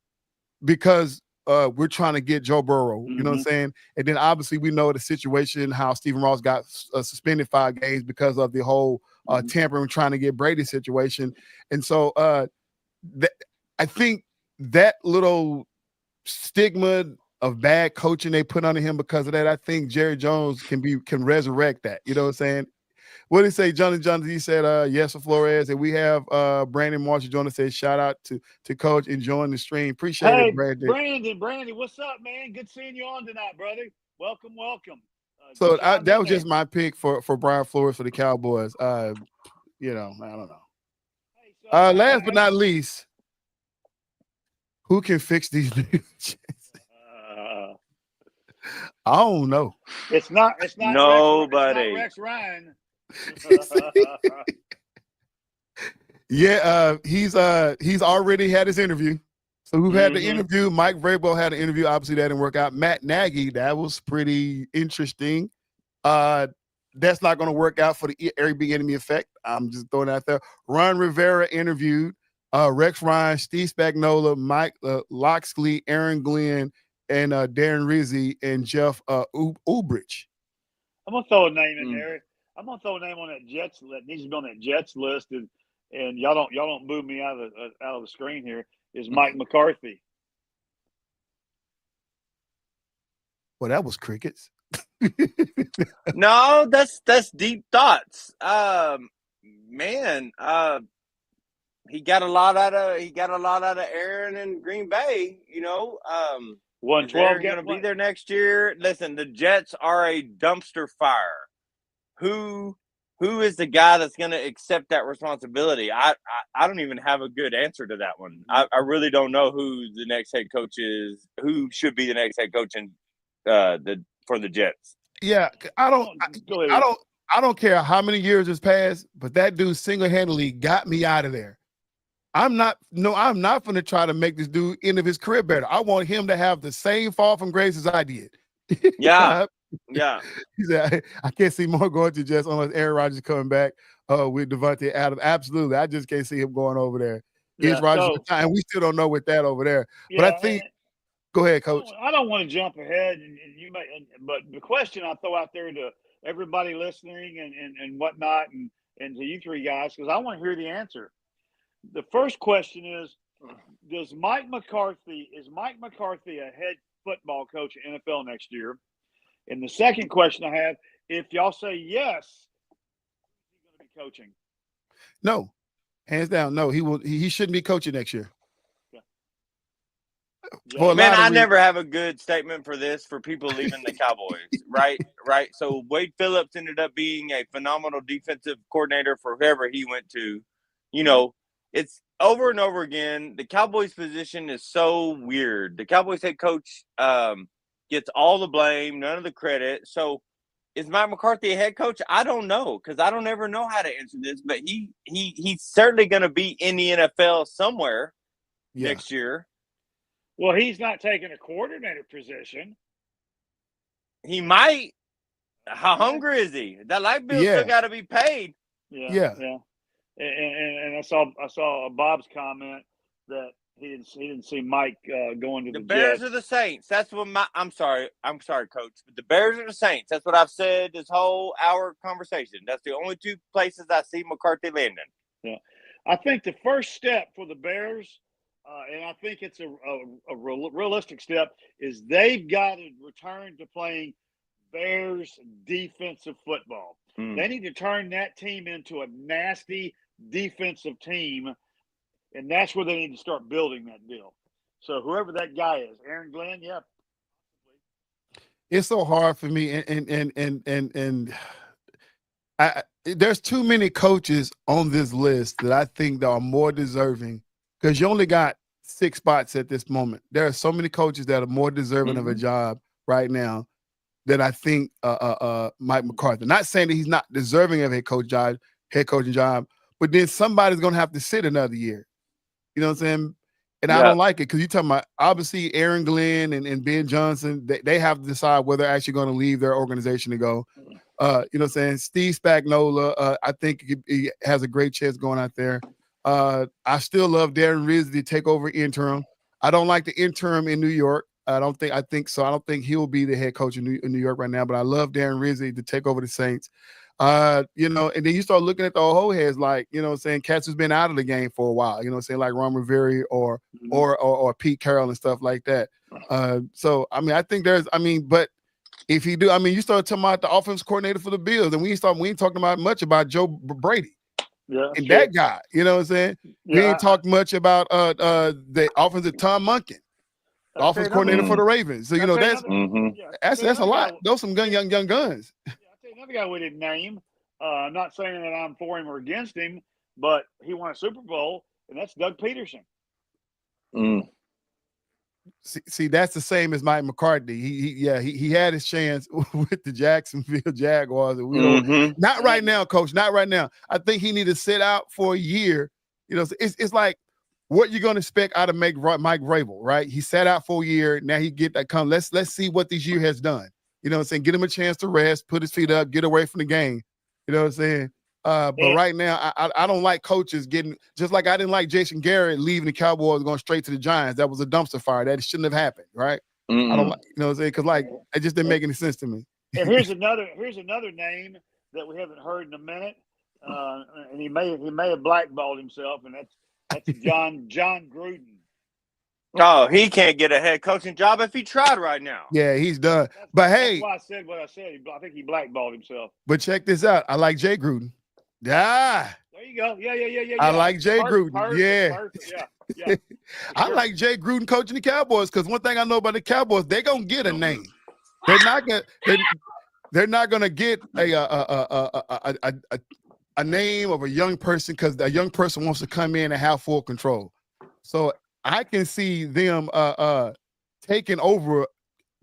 because we're trying to get Joe Burrow. You know what I'm saying? And then obviously we know the situation, how Stephen Ross got suspended 5 games because of the whole tampering, trying to get Brady situation. And so I think that little stigma of bad coaching they put under him because of that, I think Jerry Jones can resurrect that. You know what I'm saying? What did he say? Jonathan, he said, yes, for Flores. And we have Brandon Marshall Jonas said, shout out to Coach enjoying the stream. Appreciate it, Brandon. Brandon, what's up, man? Good seeing you on tonight, brother. Welcome. So that was just my pick for Brian Flores for the Cowboys. I don't know. Hey, last but not least, who can fix these news? I don't know. It's not nobody. Rex Ryan. Yeah, he's already had his interview. So who had the interview? Mike Vrabel had an interview. Obviously, that didn't work out. Matt Nagy, that was pretty interesting. That's not going to work out for the Airbnb effect. I'm just throwing it out there. Ron Rivera interviewed Rex Ryan, Steve Spagnuolo, Mike Locksley, Aaron Glenn, and Darren Rizzi and Jeff Ulbrich. I'm gonna throw a name in there. I'm gonna throw a name on that Jets list. Needs to be on that Jets list, and y'all don't move me out of the screen here. Is Mike McCarthy? Well, that was crickets. No, that's deep thoughts. Man, he got a lot out of Aaron in Green Bay. Won Is 12 Aaron games. going to be there next year? Listen, the Jets are a dumpster fire. Who is the guy that's going to accept that responsibility? I don't even have a good answer to that one. I really don't know who the next head coach is. Who should be the next head coach for the Jets? Yeah, I don't care how many years has passed, but that dude single-handedly got me out of there. I'm not going to try to make this dude end of his career better. I want him to have the same fall from grace as I did. Yeah. Yeah. He said, I can't see more going to Jets unless Aaron Rodgers coming back with Devontae Adams. Absolutely. I just can't see him going over there. Is Rodgers and we still don't know with that over there. But I think go ahead, Coach. I don't want to jump ahead, and you may. But the question I throw out there to everybody listening and whatnot, and to you three guys, because I want to hear the answer. The first question is: is Mike McCarthy a head football coach at NFL next year? And the second question I have: if y'all say yes, is he going to be coaching? No, hands down, no. He shouldn't be coaching next year. Yeah. Man, I never have a good statement for this for people leaving the Cowboys, right? Right. So Wade Phillips ended up being a phenomenal defensive coordinator for whoever he went to. You know, it's over and over again. The Cowboys position is so weird. The Cowboys head coach gets all the blame, none of the credit. So is Mike McCarthy a head coach? I don't know, because I don't ever know how to answer this. But he's certainly going to be in the NFL somewhere next year. Well, he's not taking a coordinator position. He might. How hungry is he? That light bill still got to be paid. Yeah. And I saw Bob's comment that he didn't see Mike going to the Bears Jets. or the Saints. That's what I'm sorry, Coach. But the Bears or the Saints. That's what I've said this whole hour conversation. That's the only two places I see McCarthy landing. Yeah, I think the first step for the Bears. And I think it's a realistic step, is they've got to return to playing Bears defensive football. They need to turn that team into a nasty defensive team, and that's where they need to start building that deal. So whoever that guy is, Aaron Glenn, yeah. It's so hard for me, and there's too many coaches on this list that I think that are more deserving. Because you only got 6 spots at this moment. There are so many coaches that are more deserving of a job right now than I think Mike McCarthy. Not saying that he's not deserving of a head coaching job, but then somebody's going to have to sit another year. You know what I'm saying? And I don't like it because you're talking about, obviously, Aaron Glenn and Ben Johnson, they have to decide whether they're actually going to leave their organization to go. You know what I'm saying? Steve Spagnuolo, I think he has a great chance going out there. I still love Darren Rizzi to take over interim. I don't like the interim in New York. I don't think he'll be the head coach in New York right now, but I love Darren Rizzi to take over the Saints. You know, and then you start looking at the whole heads, like, you know what I'm saying, cats who's been out of the game for a while, you know what I'm saying, like Ron Rivera or Pete Carroll and stuff like that. So, I mean, I think but if you do, I mean, you start talking about the offense coordinator for the Bills, and we ain't talking about much about Joe Brady. Yeah, and that guy, you know what I'm saying? We ain't talked much about the offensive Tom Munkin, the offense coordinator for the Ravens. So, you know, that's a lot. Those some young guns. Yeah, I'll tell you another guy we didn't name. I'm not saying that I'm for him or against him, but he won a Super Bowl, and that's Doug Peterson. See, that's the same as Mike McCarthy. He had his chance with the Jacksonville Jaguars. Not right now, Coach. Not right now. I think he need to sit out for a year. You know, it's like what you're going to expect out of Mike Vrabel, right? He sat out for a year. Now he get that come. Let's see what this year has done. You know what I'm saying? Get him a chance to rest, put his feet up, get away from the game. You know what I'm saying? But right now, I don't like coaches getting, just like I didn't like Jason Garrett leaving the Cowboys going straight to the Giants. That was a dumpster fire. That shouldn't have happened, right? I don't like, you know what I'm saying? Because like it just didn't make any sense to me. And here's another name that we haven't heard in a minute, and he may have blackballed himself, and that's John Gruden. Oh, he can't get a head coaching job if he tried right now. Yeah, he's done. But hey, that's why I said what I said. I think he blackballed himself. But check this out. I like Jay Gruden. Yeah. There you go. Yeah. I like Jay Gruden. Perfect. Yeah. Yeah. I Sure. like Jay Gruden coaching the Cowboys because one thing I know about the Cowboys, they're gonna get a name. They're not gonna get a name of a young person because a young person wants to come in and have full control. So I can see them taking over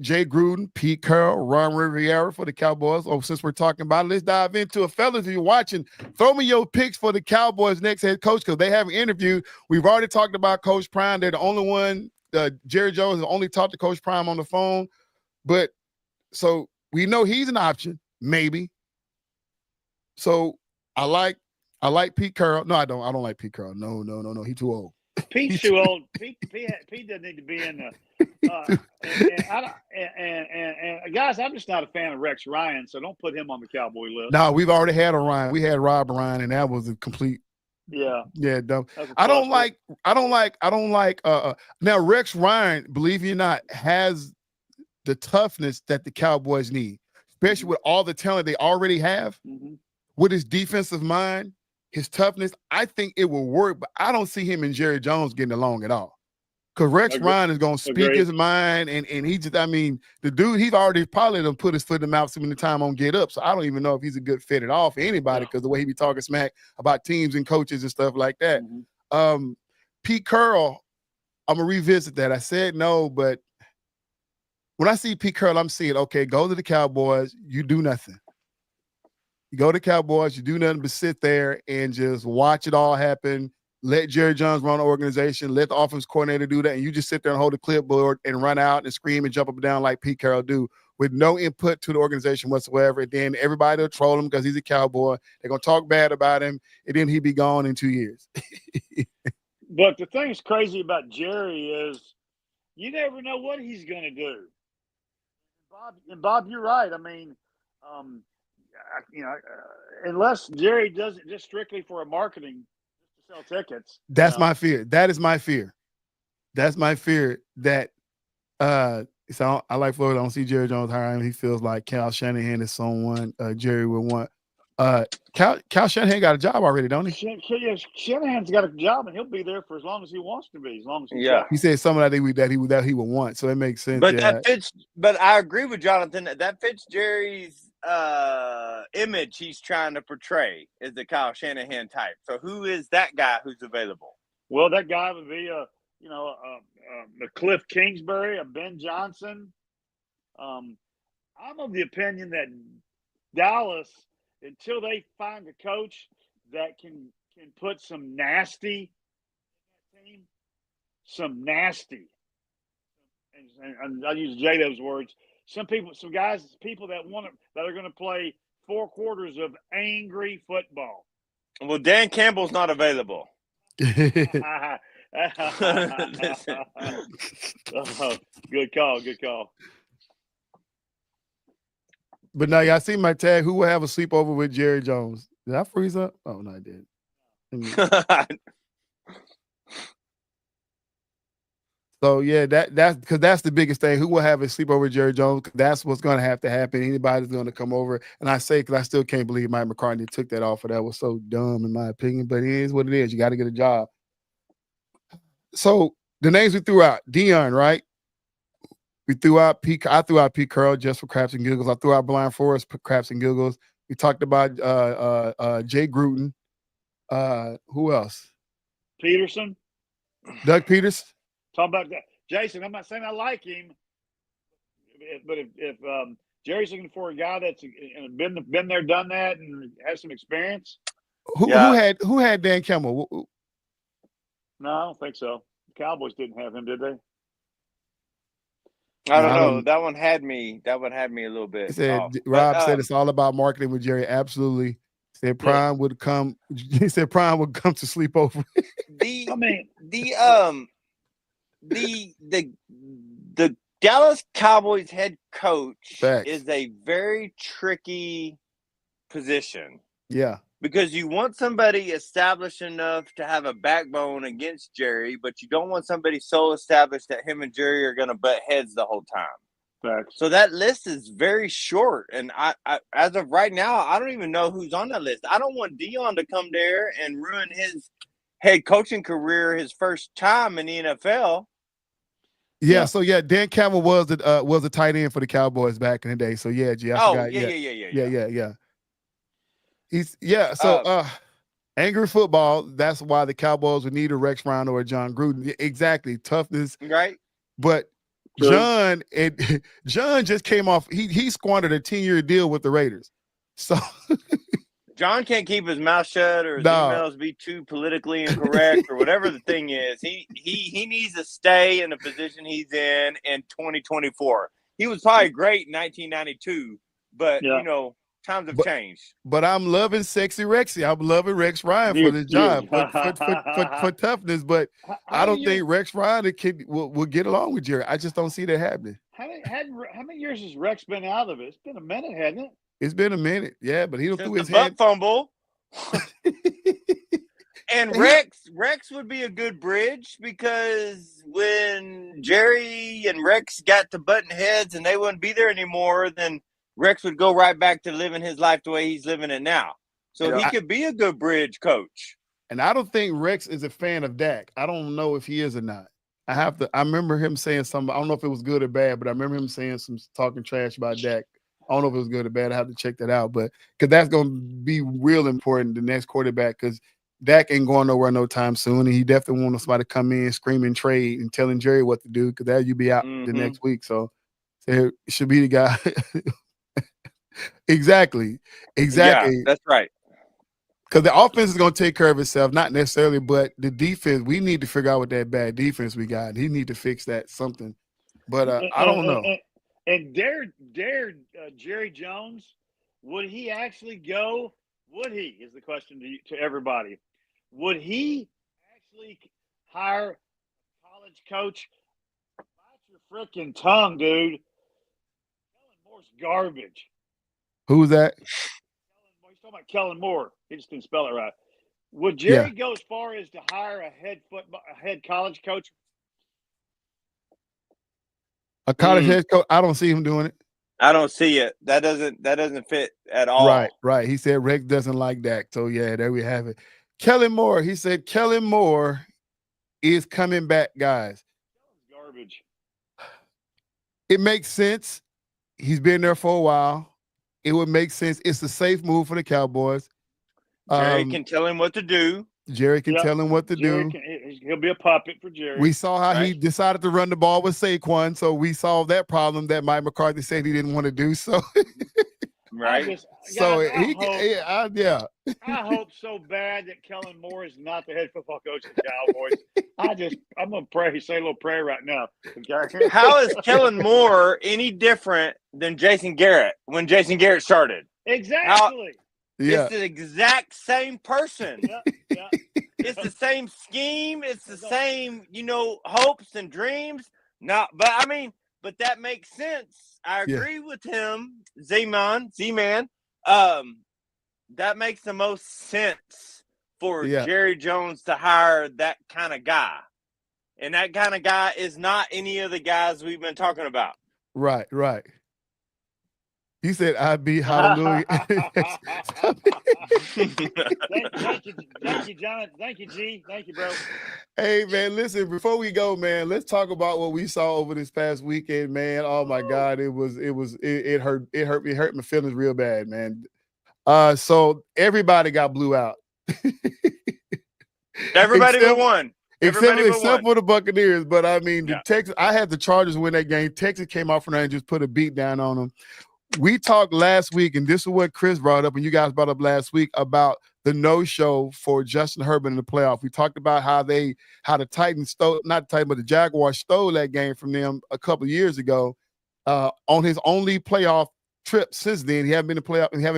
Jay Gruden, Pete Carroll, Ron Rivera for the Cowboys. Oh, since we're talking about it, let's dive into it. Fellas, if you're watching, throw me your picks for the Cowboys' next head coach because they haven't interviewed. We've already talked about Coach Prime. They're the only one. Jerry Jones has only talked to Coach Prime on the phone. But so we know he's an option, maybe. So I like Pete Carroll. No, I don't. I don't like Pete Carroll. No. He's too old. Pete's too old. Pete doesn't need to be in the. And guys, I'm just not a fan of Rex Ryan, so don't put him on the Cowboy list. No, we've already had a Ryan. We had Rob Ryan, and that was a complete. Yeah. Dumb. I don't like. Now Rex Ryan, believe it or not, has the toughness that the Cowboys need, especially with all the talent they already have. Mm-hmm. With his defensive mind, his toughness, I think it will work, but I don't see him and Jerry Jones getting along at all. Because Rex Ryan is going to speak his mind, and he just, I mean, the dude, he's already probably done put his foot in the mouth so many times on Get Up, so I don't even know if he's a good fit at all for anybody because the way he be talking smack about teams and coaches and stuff like that. Mm-hmm. Pete Carroll, I'm going to revisit that. I said no, but when I see Pete Carroll, I'm seeing, okay, go to the Cowboys, you do nothing. You go to Cowboys, you do nothing but sit there and just watch it all happen. Let Jerry Jones run the organization. Let the offense coordinator do that. And you just sit there and hold the clipboard and run out and scream and jump up and down like Pete Carroll do with no input to the organization whatsoever. And then everybody will troll him because he's a Cowboy. They're going to talk bad about him. And then he'll be gone in 2 years. But the thing that's crazy about Jerry is you never know what he's going to do. Bob, you're right. I mean, unless Jerry does it just strictly for a marketing to sell tickets. That's my fear. That is my fear. That's my fear that so I like Florida. I don't see Jerry Jones hiring him. He feels like Cal Shanahan is someone Jerry would want. Cal Shanahan got a job already, don't he? Shanahan's got a job, and he'll be there for as long as he wants to be. As long as he said something that he would want, so it makes sense. But that fits. But I agree with Jonathan that fits Jerry's image he's trying to portray is the Kyle Shanahan type. So who is that guy who's available? Well, that guy would be a Cliff Kingsbury, a Ben Johnson. I'm of the opinion that Dallas, until they find a coach that can put some nasty in that team, some nasty, and I use J-Do's words. Some people that are going to play 4 quarters of angry football. Well, Dan Campbell's not available. Good call. But now y'all see my tag. Who will have a sleepover with Jerry Jones? Did I freeze up? Oh no, I did. So yeah, that's because that's the biggest thing. Who will have a sleepover with Jerry Jones? That's what's going to have to happen. Anybody's going to come over, and I say because I still can't believe Mike McCartney took that offer. That was so dumb in my opinion. But it is what it is. You got to get a job. So the names we threw out: Dion, right? We threw out Pete. I threw out Pete Carroll just for craps and giggles. I threw out Blind Forest for craps and giggles. We talked about Jay Gruden. Who else? Peterson. Doug Peterson. Talk about that, Jason. I'm not saying I like him, but if Jerry's looking for a guy that's been there, done that, and has some experience, who had Dan Campbell? No, I don't think so. The Cowboys didn't have him, did they? I don't know. That one had me a little bit. Rob said it's all about marketing with Jerry. Absolutely. Said Prime would come. He said Prime would come to sleep over. The Dallas Cowboys head coach Facts. is a very tricky position. Yeah. Because you want somebody established enough to have a backbone against Jerry, but you don't want somebody so established that him and Jerry are going to butt heads the whole time. Facts. So that list is very short. And I as of right now, I don't even know who's on that list. I don't want Dion to come there and ruin his head coaching career, his first time in the NFL. Yeah, so Dan Campbell was the tight end for the Cowboys back in the day. So yeah, G, I forgot. Yeah. He's so angry football, that's why the Cowboys would need a Rex Ryan or a John Gruden. Exactly. Toughness. Right. But John just came off, he squandered a 10-year deal with the Raiders. So John can't keep his mouth shut, or his emails be too politically incorrect, or whatever the thing is. He needs to stay in the position he's in 2024. He was probably great in 1992, but times have changed. But I'm loving Sexy Rexy. I'm loving Rex Ryan for this job, for toughness. But I don't think Rex Ryan will get along with Jerry. I just don't see that happening. How many years has Rex been out of it? It's been a minute, hasn't it? It's been a minute, yeah, but he don't do his butt fumble. And Rex would be a good bridge, because when Jerry and Rex got to button heads and they wouldn't be there anymore, then Rex would go right back to living his life the way he's living it now. So he could be a good bridge coach. And I don't think Rex is a fan of Dak. I don't know if he is or not. I remember him saying something. I don't know if it was good or bad, but I remember him saying talking trash about Dak. I don't know if it was good or bad. I have to check that out. But because that's going to be real important, the next quarterback, because Dak ain't going nowhere no time soon. And he definitely wants somebody to come in, screaming trade, and telling Jerry what to do, because that you be out the next week. So it should be the guy. Exactly. Yeah, that's right. Because the offense is going to take care of itself, not necessarily, but the defense, we need to figure out what that bad defense we got. He need to fix that something. But I don't know. And dare Jerry Jones, would he actually go? Would he, is the question to everybody. Would he actually hire a college coach? Bite your freaking tongue, dude. Kellen Moore's garbage. Who's that? He's talking about Kellen Moore. He just didn't spell it right. Would Jerry go as far as to hire a head college coach? A college head coach? I don't see him doing it. I don't see it. That doesn't fit at all. Right. He said Rex doesn't like Dak. So yeah, there we have it. Kellen Moore. He said Kellen Moore is coming back, guys. Garbage. It makes sense. He's been there for a while. It would make sense. It's a safe move for the Cowboys. Jerry can tell him what to do. Jerry can tell him what to do. He'll be a puppet for Jerry. We saw how he decided to run the ball with Saquon, so we solved that problem that Mike McCarthy said he didn't want to do. So, right. I hope so bad that Kellen Moore is not the head football coach of the Cowboys. I'm gonna pray, say a little prayer right now. How is Kellen Moore any different than Jason Garrett when Jason Garrett started? Exactly. It's the exact same person. Yeah. It's the same scheme. It's the same, hopes and dreams. But that makes sense. I agree with him, Z-Man. That makes the most sense for Jerry Jones to hire that kind of guy. And that kind of guy is not any of the guys we've been talking about. Right. He said, "I'd be hallelujah." Thank you, John. Thank you, G. Thank you, bro. Hey, man, listen, before we go, man, let's talk about what we saw over this past weekend, man. Oh my God, it hurt my feelings real bad, man. So everybody got blew out. Everybody but one. Except for the Buccaneers. But I mean, the Texas, I had the Chargers win that game. Texas came out from there and just put a beat down on them. We talked last week, and this is what Chris brought up, and you guys brought up last week about the no-show for Justin Herbert in the playoff. We talked about how the Titans stole, not the Titans, but the Jaguars stole that game from them a couple of years ago on his only playoff trip since then. He haven't been in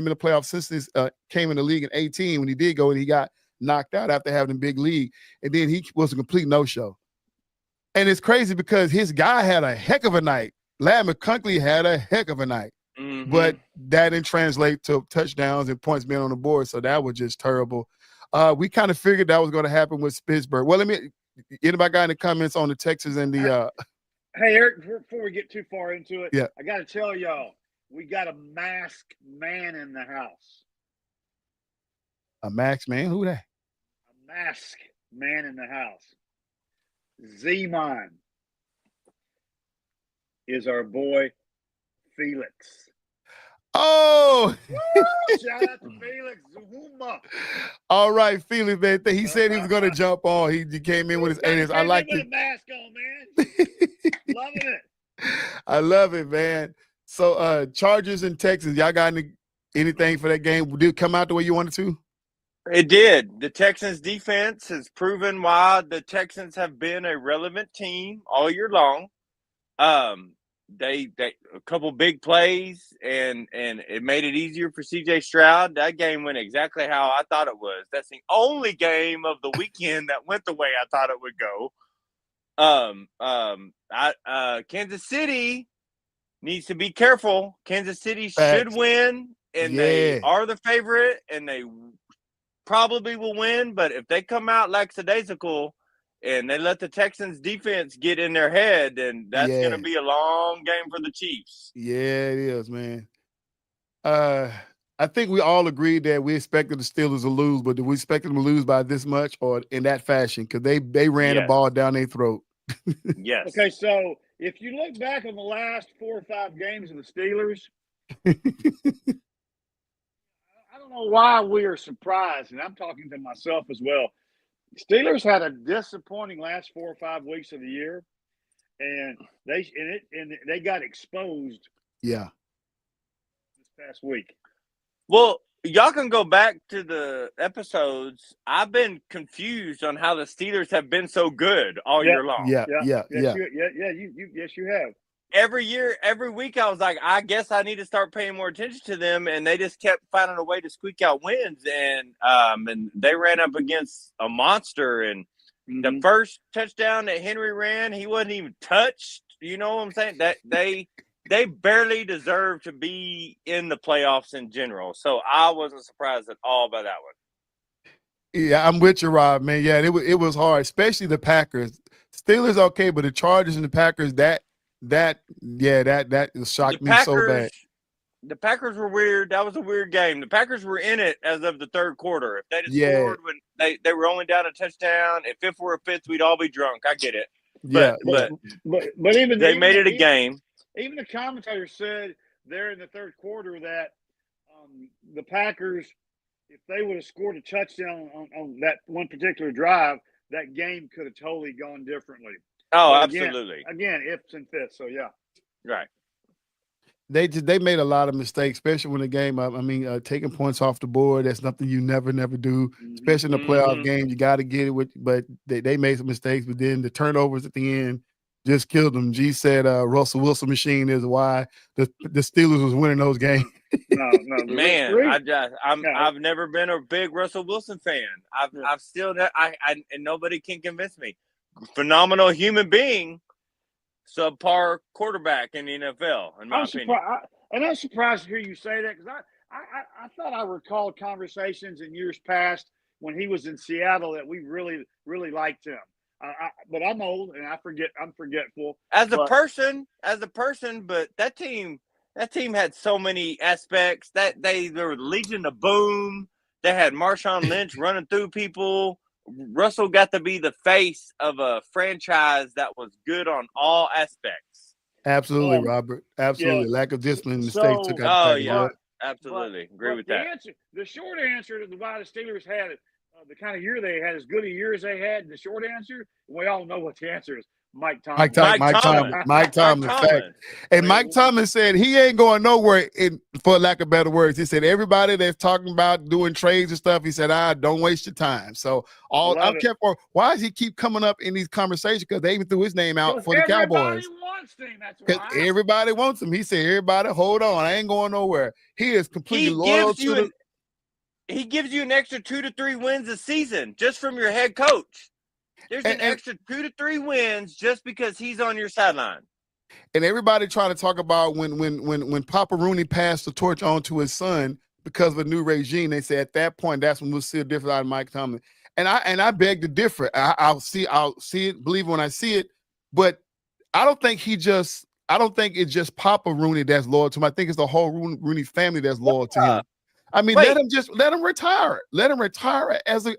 the playoff since this came in the league in 2018 when he did go, and he got knocked out after having a big league. And then he was a complete no-show. And it's crazy because his guy had a heck of a night. Ladd McConkey had a heck of a night. Mm-hmm. But that didn't translate to touchdowns and points being on the board, so that was just terrible. We kind of figured that was going to happen with Pittsburgh. Well, anybody got any comments on the Texans and the Hey, Eric, before we get too far into it, yeah. I got to tell y'all, we got a masked man in the house. A masked man? Who that? A mask. man in the house. Z-Man is our boy Felix. Oh, shout out to Felix Zuma. All right, Felix, man. He said he was going to jump on. He came in with his aliens. I like it. it. Mask on, man. Loving it. I love it, man. So, Chargers and Texans, y'all got anything for that game? Did it come out the way you wanted to? It did. The Texans defense has proven why the Texans have been a relevant team all year long. They a couple big plays and it made it easier for CJ Stroud. That game went exactly how I thought it was. That's the only game of the weekend that went the way I thought it would go. Kansas City needs to be careful. Kansas City should win, and they are the favorite, and they probably will win. But if they come out lackadaisical and they let the Texans defense get in their head, then that's going to be a long game for the Chiefs. Yeah, it is, man. I think we all agreed that we expected the Steelers to lose, but did we expect them to lose by this much or in that fashion? Because they ran the ball down their throat. Yes. Okay, so if you look back on the last 4 or 5 games of the Steelers, I don't know why we are surprised, and I'm talking to myself as well. Steelers had a disappointing last 4 or 5 weeks of the year, and they got exposed. Yeah. This past week. Well, y'all can go back to the episodes. I've been confused on how the Steelers have been so good all year long. Yeah. You have. Every year, every week, I was like, I guess I need to start paying more attention to them, and they just kept finding a way to squeak out wins, and they ran up against a monster, and the first touchdown that Henry ran, he wasn't even touched. You know what I'm saying? That they barely deserve to be in the playoffs in general. So I wasn't surprised at all by that one. Yeah, I'm with you, Rob, man. Yeah, it was hard, especially the Packers. Steelers okay, but the Chargers and the Packers, that shocked me so bad. The Packers were weird. That was a weird game. The Packers were in it as of the third quarter. If they'd have scored when they were only down a touchdown, if it were a fifth, we'd all be drunk. I get it. But even they made it a game. Even the commentator said there in the third quarter that the Packers, if they would have scored a touchdown on that one particular drive, that game could have totally gone differently. Oh, absolutely. Again, ifs and fifths. So yeah, right. They made a lot of mistakes, especially when the game. I mean, taking points off the board. That's something you never do. Especially in the playoff game, you got to get it. But they made some mistakes. But then the turnovers at the end just killed them. G said Russell Wilson machine is why the Steelers was winning those games. No, man, I've never been a big Russell Wilson fan. I've still and nobody can convince me. Phenomenal human being, subpar quarterback in the NFL. In my opinion, I'm surprised to hear you say that because I thought I recalled conversations in years past when he was in Seattle that we really liked him. But I'm old and I'm forgetful. As a person, but that team had so many aspects that they were the Legion of Boom. They had Marshawn Lynch running through people. Russell got to be the face of a franchise that was good on all aspects. Absolutely, Robert. Absolutely. Yeah. Lack of discipline mistakes took out the yeah. Absolutely. Agree with that. The short answer to why the Steelers had the kind of year they had, as good a year as they had, the short answer, we all know what the answer is. Mike Tomlin. Mike Tomlin. And Mike Tomlin said he ain't going nowhere, for lack of better words. He said everybody that's talking about doing trades and stuff, he said, don't waste your time. So why does he keep coming up in these conversations? Because they even threw his name out for the Cowboys. Everybody wants him. That's why. Everybody wants him. He said, everybody, hold on. I ain't going nowhere. He is completely loyal to he gives you an extra 2 to 3 wins a season just from your head coach. There's an extra 2 to 3 wins just because he's on your sideline. And everybody trying to talk about when Papa Rooney passed the torch on to his son because of a new regime, they say at that point that's when we'll see a difference out of Mike Tomlin. And I beg to differ. I'll see it, believe when I see it, but I don't think it's just Papa Rooney that's loyal to him. I think it's the whole Rooney family that's loyal to him. I mean, Wait. let him retire. Let him retire as a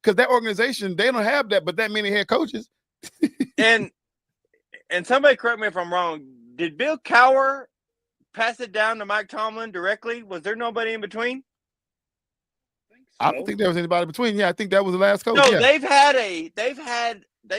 because that organization, they don't have that, but that many head coaches. And somebody correct me if I'm wrong. Did Bill Cowher pass it down to Mike Tomlin directly? Was there nobody in between? I don't think there was anybody between. Yeah, I think that was the last coach. No, yeah. they've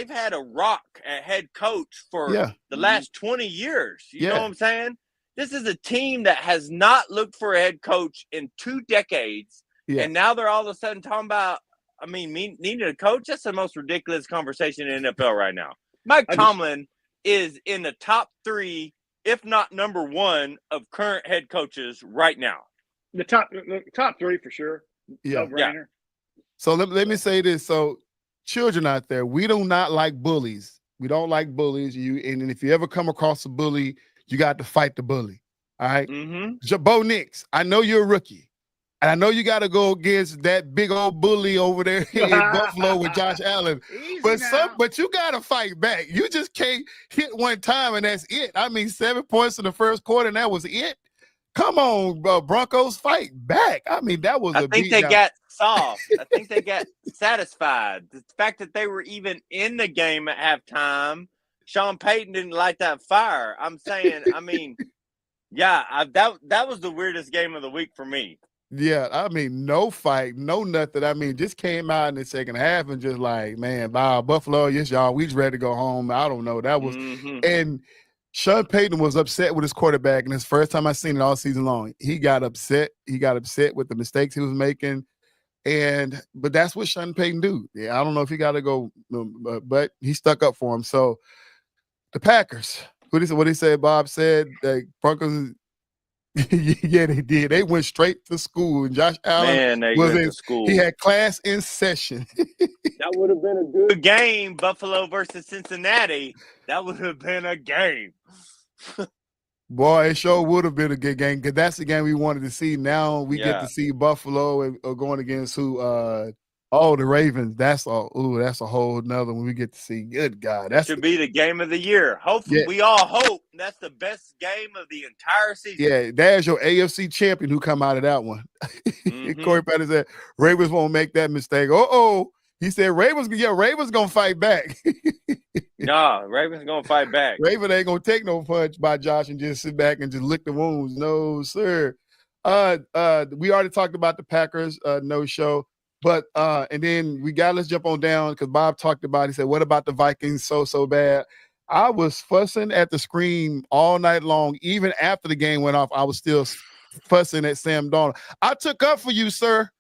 had a rock at head coach for the last 20 years. You know what I'm saying? This is a team that has not looked for a head coach in 2 decades. Yeah. And now they're all of a sudden talking about, needing a coach. That's the most ridiculous conversation in the NFL right now. Mike Tomlin is in the top 3, if not number 1, of current head coaches right now. The top 3 for sure. Yeah. No-brainer. So let me say this. So children out there, we do not like bullies. We don't like bullies. And if you ever come across a bully, you got to fight the bully. All right. Bo Nix, I know you're a rookie. And I know you got to go against that big old bully over there in Buffalo with Josh Allen. But you got to fight back. You just can't hit one time and that's it. 7 points in the first quarter and that was it. Come on, Broncos, fight back. That was I think they got soft. I think they got satisfied. The fact that they were even in the game at halftime, Sean Payton didn't light that fire. I'm saying, that was the weirdest game of the week for me. Yeah, no fight, no nothing. Just came out in the second half and just like, man, Buffalo, yes, y'all, we just ready to go home. I don't know. That was and Sean Payton was upset with his quarterback, and it's the first time I've seen it all season long. He got upset. He got upset with the mistakes he was making. But that's what Sean Payton do. Yeah, I don't know if he got to go, but he stuck up for him. So the Packers, what he said, Bob said, that Broncos, yeah, they did. They went straight to school, and Josh Allen went to school. He had class in session. That would have been a good game, Buffalo versus Cincinnati. That would have been a game. Boy, it sure would have been a good game because that's the game we wanted to see. Now we get to see Buffalo going against the Ravens. That's a whole nother one we get to see. Good God. That should be the game of the year. Hopefully, we all hope that's the best game of the entire season. Yeah, there's your AFC champion who come out of that one. Corey Patton said, Ravens won't make that mistake. He said Ravens gonna fight back. Nah, Ravens gonna fight back. Raven ain't gonna take no punch by Josh and just sit back and just lick the wounds. No, sir. We already talked about the Packers no show, but and then let's jump on down because Bob talked about. He said, "What about the Vikings? So bad." I was fussing at the screen all night long, even after the game went off. I was still fussing at Sam Darnold. I took up for you, sir.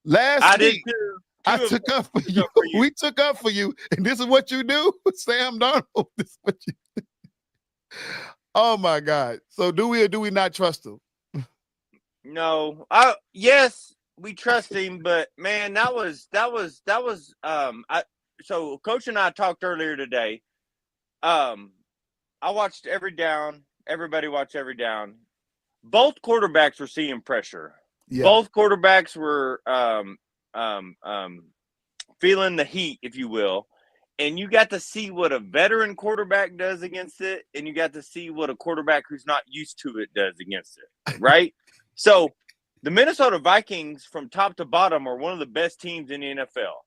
Last week. Did too. I took up for you. We took up for you, and this is what you do, Sam Darnold. This is what you do. Oh my God! So do we or do we not trust him? No. Yes, we trust him, but man, that was. So Coach and I talked earlier today. I watched every down. Everybody watched every down. Both quarterbacks were seeing pressure. Yeah. Both quarterbacks were feeling the heat, if you will, and you got to see what a veteran quarterback does against it, and you got to see what a quarterback who's not used to it does against it, right? So the Minnesota Vikings, from top to bottom, are one of the best teams in the NFL,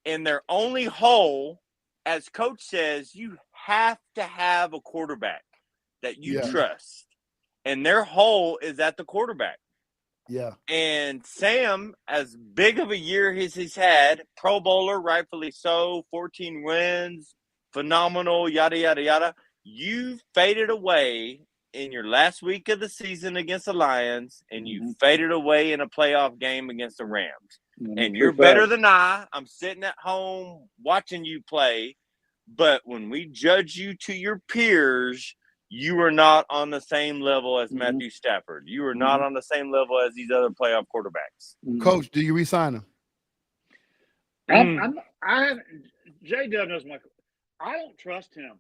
and their only hole, as Coach says, you have to have a quarterback that you trust, and their hole is at the quarterback. Yeah. And Sam, as big of a year as he's had, Pro Bowler, rightfully so, 14 wins, phenomenal, yada, yada, yada. You faded away in your last week of the season against the Lions, and you faded away in a playoff game against the Rams. And you're better than I. I'm sitting at home watching you play. But when we judge you to your peers, you are not on the same level as Matthew Stafford. You are not on the same level as these other playoff quarterbacks. Coach, do you re-sign him? J-Dub knows I don't trust him.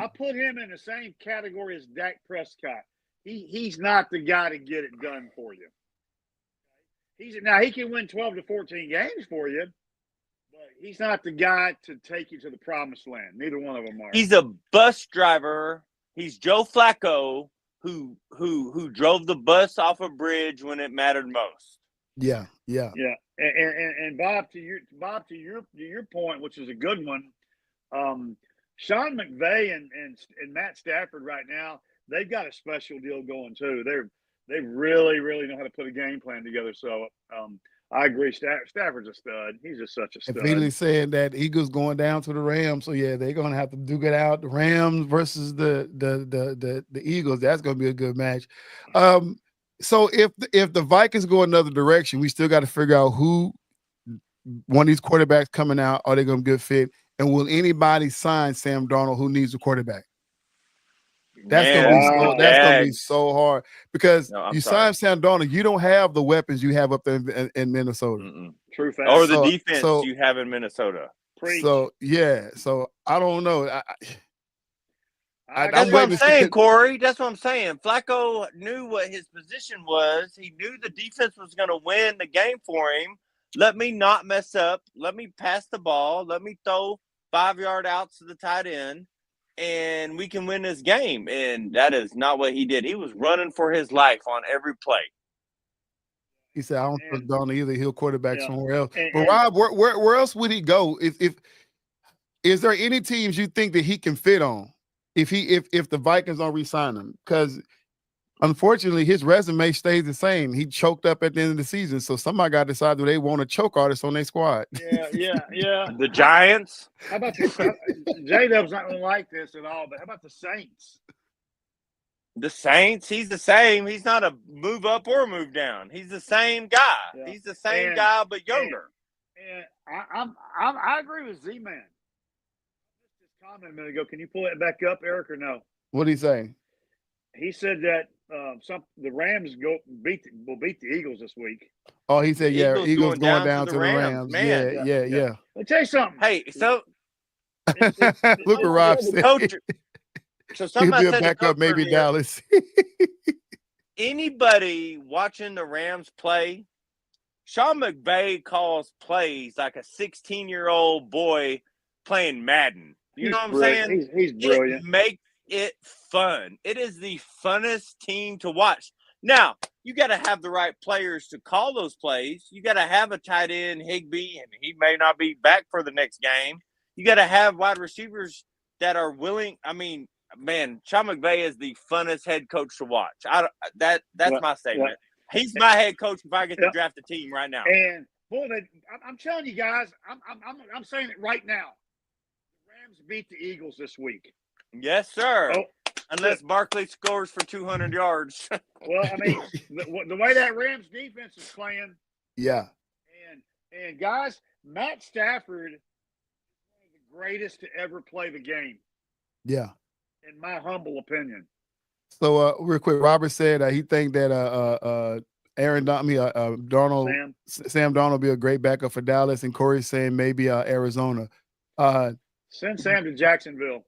I put him in the same category as Dak Prescott. He's not the guy to get it done for you. Now he can win 12 to 14 games for you, but he's not the guy to take you to the promised land. Neither one of them are. He's a bus driver. He's Joe Flacco, who drove the bus off a bridge when it mattered most. Yeah. And Bob, to your point, which is a good one. Sean McVay and Matt Stafford right now, they've got a special deal going too. They really know how to put a game plan together. So I agree. Stafford's a stud. He's just such a stud. And Felix saying that Eagles going down to the Rams, so yeah, they're gonna have to duke it out. The Rams versus the Eagles. That's gonna be a good match. So if the Vikings go another direction, we still got to figure out who one of these quarterbacks coming out. Are they gonna be a good fit? And will anybody sign Sam Darnold who needs a quarterback? That's gonna be so hard because you sign Sam Darnold, you don't have the weapons you have up there in Minnesota. True fact. Or the defense you have in Minnesota. Preach. So I don't know. That's what I'm saying, Corey. That's what I'm saying. Flacco knew what his position was. He knew the defense was going to win the game for him. Let me not mess up. Let me pass the ball. Let me throw 5-yard outs to the tight end, and we can win this game. And that is not what he did. He was running for his life on every play. He said, "I don't trust Darnold either. He'll quarterback somewhere else." But Rob, where else would he go? If is there any teams you think that he can fit on? If the Vikings don't re-sign him, because unfortunately his resume stays the same. He choked up at the end of the season, so somebody got to decide that they want a choke artist on their squad. Yeah. The Giants. How about the J-Dub's not going to like this at all, but how about the Saints? The Saints, he's the same. He's not a move up or move down. He's the same guy. Yeah. He's the same guy, but younger. And I agree with Z-Man. Comment a minute ago. Can you pull it back up, Eric, or no? What did he say? He said that the Rams will beat the Eagles this week. Oh, he said, Eagles going down to the Rams. Man. Yeah. Let me tell you something. Hey, so look what Rob said. Coach, so somebody said back up, maybe earlier, Dallas. Anybody watching the Rams play, Sean McVay calls plays like a 16-year-old boy playing Madden. You know what I'm saying? He's brilliant. It makes it fun. It is the funnest team to watch. Now, you got to have the right players to call those plays. You got to have a tight end, Higbee, and he may not be back for the next game. You got to have wide receivers that are willing. I mean, man, Sean McVay is the funnest head coach to watch. That's my statement. Yeah. He's my head coach if I get to draft a team right now. And boy, I'm telling you guys, I'm saying it right now. Rams beat the Eagles this week. Yes, sir. Unless Barkley scores for 200 yards. Well, I mean, the way that Rams defense is playing. Yeah. And guys, Matt Stafford is one of the greatest to ever play the game. Yeah. In my humble opinion. So, real quick, Robert said he think that Darnold, Sam Darnold will be a great backup for Dallas, and Corey's saying maybe Arizona. Send Sam to Jacksonville.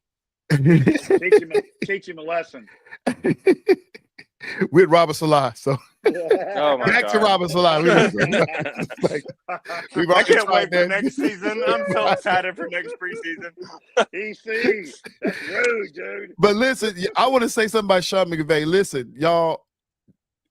teach him a lesson. With Robert Salah. So back to Robert Salah. I can't wait for next season. I'm so excited for next preseason. EC, that's rude, dude. But listen, I want to say something about Sean McVay. Listen, y'all,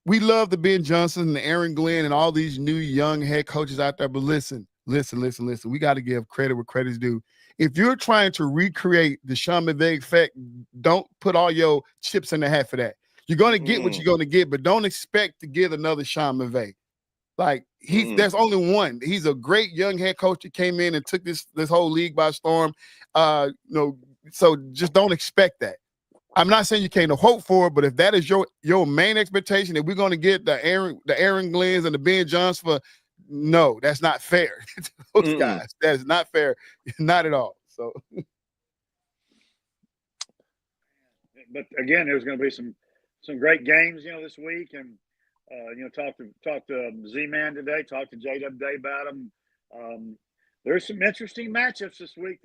we love the Ben Johnson and the Aaron Glenn and all these new young head coaches out there. But listen. We got to give credit where credit's due. If you're trying to recreate the Sean McVay effect, don't put all your chips in the hat for that. You're going to get what you're going to get, but don't expect to get another Sean McVay. Like there's only one. He's a great young head coach that came in and took this whole league by storm. So just don't expect that. I'm not saying you can't hope for it, but if that is your main expectation, that we're going to get the Aaron Glenns and the Ben Johns no, that's not fair. Those guys, that is not fair, not at all. So, but again, there's going to be some great games, this week, and talk to Z-Man today, talk to JW today about them. There's some interesting matchups this week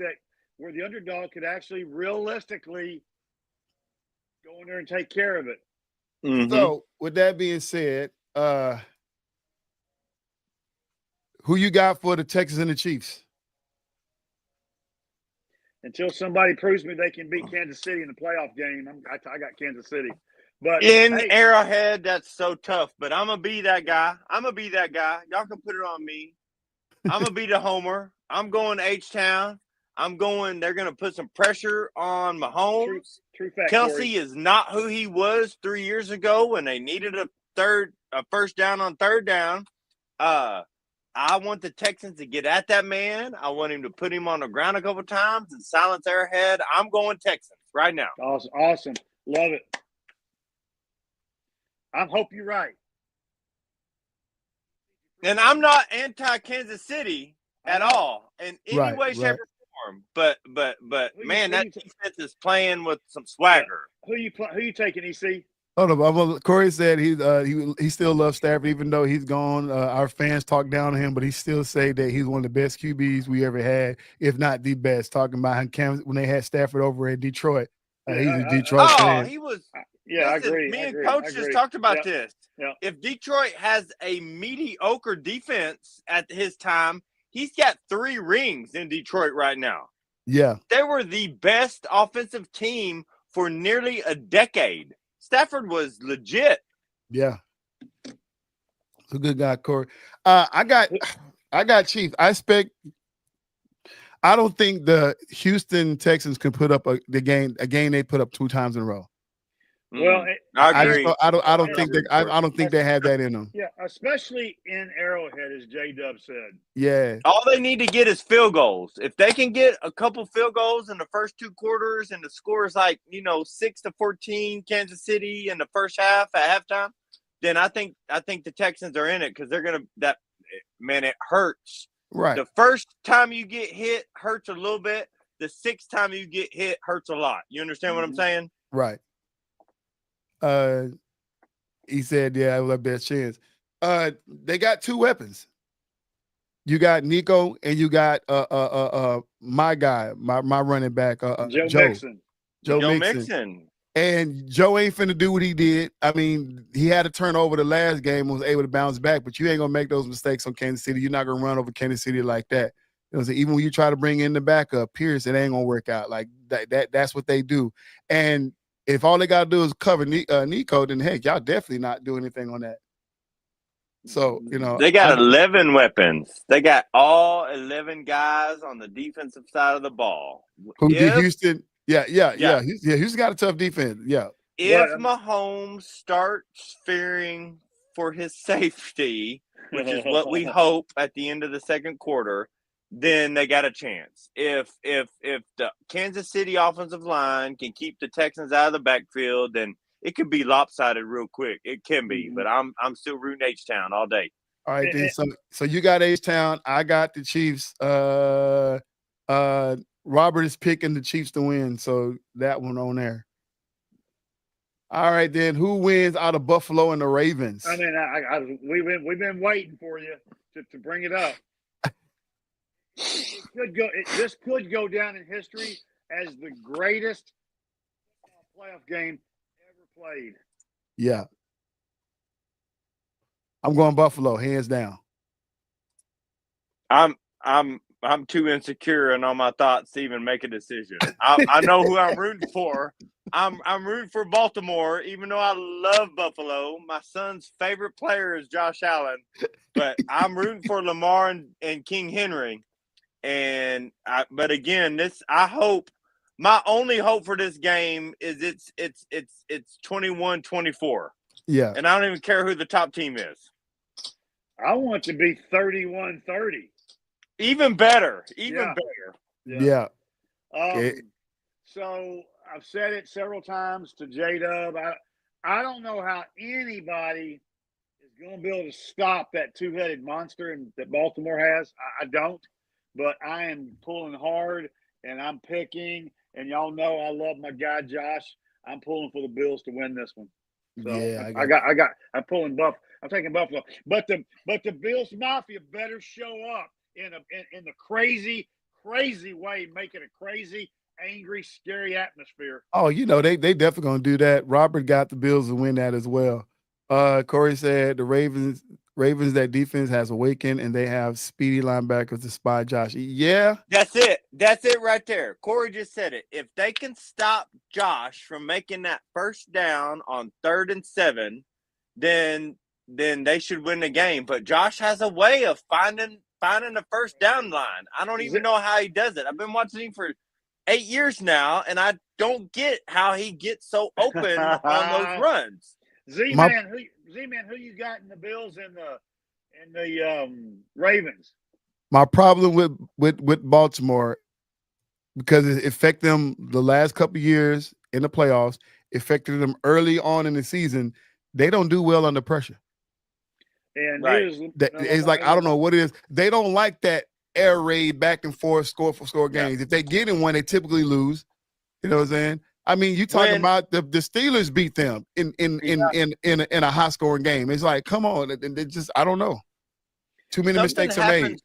where the underdog could actually realistically go in there and take care of it. Mm-hmm. So, with that being said, who you got for the Texans and the Chiefs? Until somebody proves me they can beat Kansas City in the playoff game, I got Kansas City. But in hey, Arrowhead, that's so tough. But I'm gonna be that guy. Y'all can put it on me. I'm gonna be the homer. I'm going to H-Town. They're gonna put some pressure on Mahomes. true fact, Kelsey Corey. is not who he was 3 years ago when they needed a first down on third down. I want the Texans to get at that man. I want him to put him on the ground a couple times and silence Arrowhead. I'm going Texans right now. Awesome. Love it. I hope you're right. And I'm not anti-Kansas City at all in any way, shape, or form. But man, that defense is playing with some swagger. Who you taking, EC? Hold on, Corey said he still loves Stafford even though he's gone. Our fans talk down on him, but he still say that he's one of the best QBs we ever had, if not the best. Talking about when they had Stafford over in Detroit, he's a Detroit fan. He was. Yeah, listen, I agree. Me and Coach just talked about this. Yeah. If Detroit has a mediocre defense at his time, he's got 3 rings in Detroit right now. Yeah, they were the best offensive team for nearly a decade. Stafford was legit. Yeah. It's a good guy, Corey. I got Chiefs. I don't think the Houston Texans can put up a game they put up 2 times in a row. Well, I agree. I don't think they have that in them. Yeah, especially in Arrowhead, as J-Dub said. Yeah. All they need to get is field goals. If they can get a couple field goals in the first 2 quarters and the score is 6-14 Kansas City in the first half at halftime, then I think the Texans are in it because they're gonna it hurts. Right. The first time you get hit hurts a little bit. The 6th time you get hit hurts a lot. You understand what I'm saying? Right. He said, yeah, I will have best chance. They got 2 weapons. You got Nico and you got my guy, my running back, Joe Mixon. And Joe ain't finna do what he did. I mean, he had to turn over the last game and was able to bounce back, but you ain't gonna make those mistakes on Kansas City. You're not gonna run over Kansas City like that. Even when you try to bring in the backup, Pierce, it ain't gonna work out. Like that's what they do. And if all they got to do is cover Nico, then heck, y'all definitely not do anything on that. So, they got 11 weapons. They got all 11 guys on the defensive side of the ball. Who did Houston? Yeah. Houston got a tough defense. Yeah. If Mahomes starts fearing for his safety, which is what we hope at the end of the second quarter, then they got a chance. If the Kansas City offensive line can keep the Texans out of the backfield, then it could be lopsided real quick. It can be, but I'm still rooting H-Town all day. All right, then. So you got H-Town. I got the Chiefs. Robert is picking the Chiefs to win, so that one on there. All right, then. Who wins out of Buffalo and the Ravens? I mean, we've been waiting for you to bring it up. This could go down in history as the greatest playoff game ever played. Yeah. I'm going Buffalo, hands down. I'm too insecure in all my thoughts to even make a decision. I know who I'm rooting for. I'm rooting for Baltimore, even though I love Buffalo. My son's favorite player is Josh Allen, but I'm rooting for Lamar and King Henry. But again, my only hope for this game is it's 21-24. Yeah. And I don't even care who the top team is. I want it to be 31-30. Even better. Yeah. So I've said it several times to J-Dub. I don't know how anybody is going to be able to stop that 2-headed monster that Baltimore has. I don't. But I am pulling hard, and I'm picking. And y'all know I love my guy Josh. I'm pulling for the Bills to win this one. So yeah, I'm pulling Buffalo. I'm taking Buffalo. But the Bills Mafia better show up in the crazy way, make it a crazy, angry, scary atmosphere. Oh, they definitely gonna do that. Robert got the Bills to win that as well. Corey said the Ravens Ravens, that defense has awakened, and they have speedy linebackers to spy Josh. Yeah. That's it. That's it right there. Corey just said it. If they can stop Josh from making that first down on 3rd and 7, then they should win the game. But Josh has a way of finding the first down line. I don't even know how he does it. I've been watching him for 8 years now, and I don't get how he gets so open on those runs. Z-Man, who you got in the Bills and the Ravens? My problem with Baltimore, because it affected them the last couple of years in the playoffs, affected them early on in the season. They don't do well under pressure. And it's like, I don't know what it is. They don't like that air raid back and forth, score for score games. If they get in one, they typically lose. You know what I'm saying? I mean, you talking about the Steelers beat them in a high scoring game. It's like, come on, they just, I don't know. Too many mistakes are made.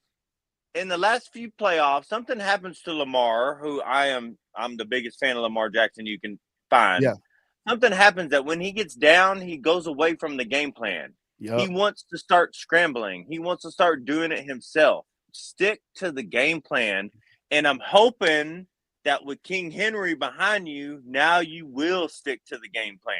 In the last few playoffs, something happens to Lamar, who I'm the biggest fan of Lamar Jackson you can find. Yeah. Something happens that when he gets down, he goes away from the game plan. Yep. He wants to start scrambling. He wants to start doing it himself. Stick to the game plan. And I'm hoping that with King Henry behind you, now you will stick to the game plan.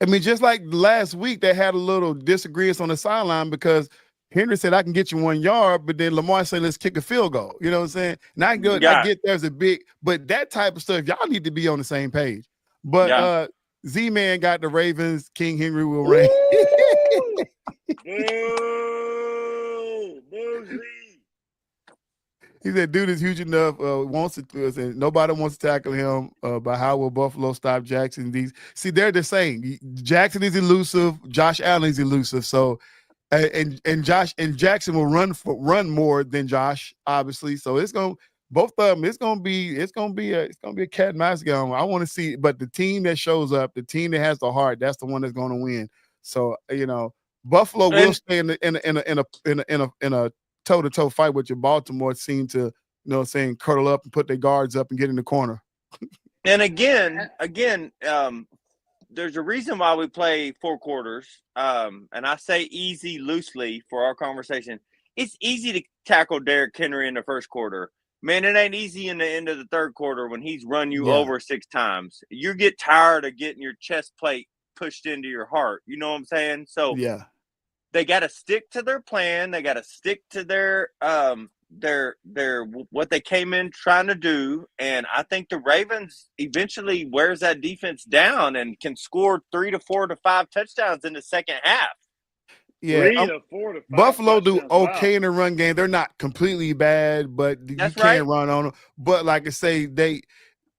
I mean, just like last week, they had a little disagreement on the sideline because Henry said, I can get you 1 yard, but then Lamar said, let's kick a field goal. You know what I'm saying? And I get there's a big, but that type of stuff, y'all need to be on the same page. But Z-Man got the Ravens. King Henry will reign. He said, dude is huge enough, wants to, nobody wants to tackle him, but how will Buffalo stop Jackson? See, they're the same. Jackson is elusive. Josh Allen is elusive. So, and Jackson will run more than Josh, obviously. So it's going to, both of them, it's gonna be a cat and mouse game. I want to see, but the team that shows up, the team that has the heart, that's the one that's going to win. So Buffalo will stay in a toe-to-toe fight with your Baltimore seem to curl up and put their guards up and get in the corner. And again, there's a reason why we play 4 quarters. And I say easy loosely for our conversation. It's easy to tackle Derrick Henry in the first quarter. Man, it ain't easy in the end of the third quarter when he's run you over 6 times. You get tired of getting your chest plate pushed into your heart. You know what I'm saying? So they got to stick to their plan. They got to stick to their what they came in trying to do. And I think the Ravens eventually wears that defense down and can score 3 to 4 to 5 touchdowns in the second half. Yeah, 3 to 4 to 5 Buffalo do okay in the run game. They're not completely bad, but you can't run on them. But like I say,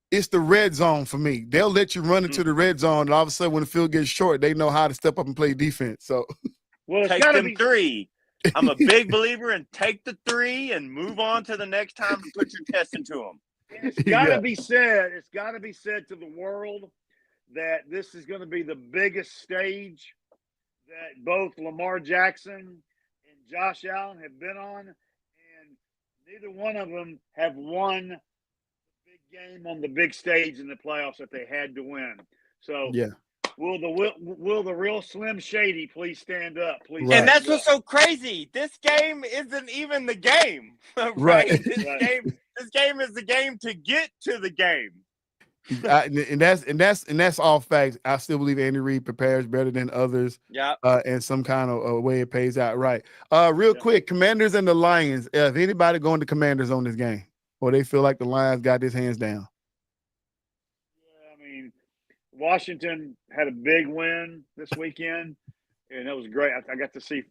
it's the red zone for me. They'll let you run into the red zone, and all of a sudden when the field gets short, they know how to step up and play defense. So, take them 3. I'm a big believer in take the 3 and move on to the next time and put your chest into them. It's got to be said. It's got to be said to the world that this is going to be the biggest stage that both Lamar Jackson and Josh Allen have been on, and neither one of them have won the big game on the big stage in the playoffs that they had to win. So, will the real Slim Shady please stand up? Please. And that's what's so crazy. This game isn't even the game, right? This game is the game to get to the game. And that's all facts. I still believe Andy Reid prepares better than others. And some kind of way it pays out right. Real quick, Commanders and the Lions. If anybody going to Commanders on this game, or they feel like the Lions got this hands down. Yeah, I mean, Washington had a big win this weekend, and that was great. I got to see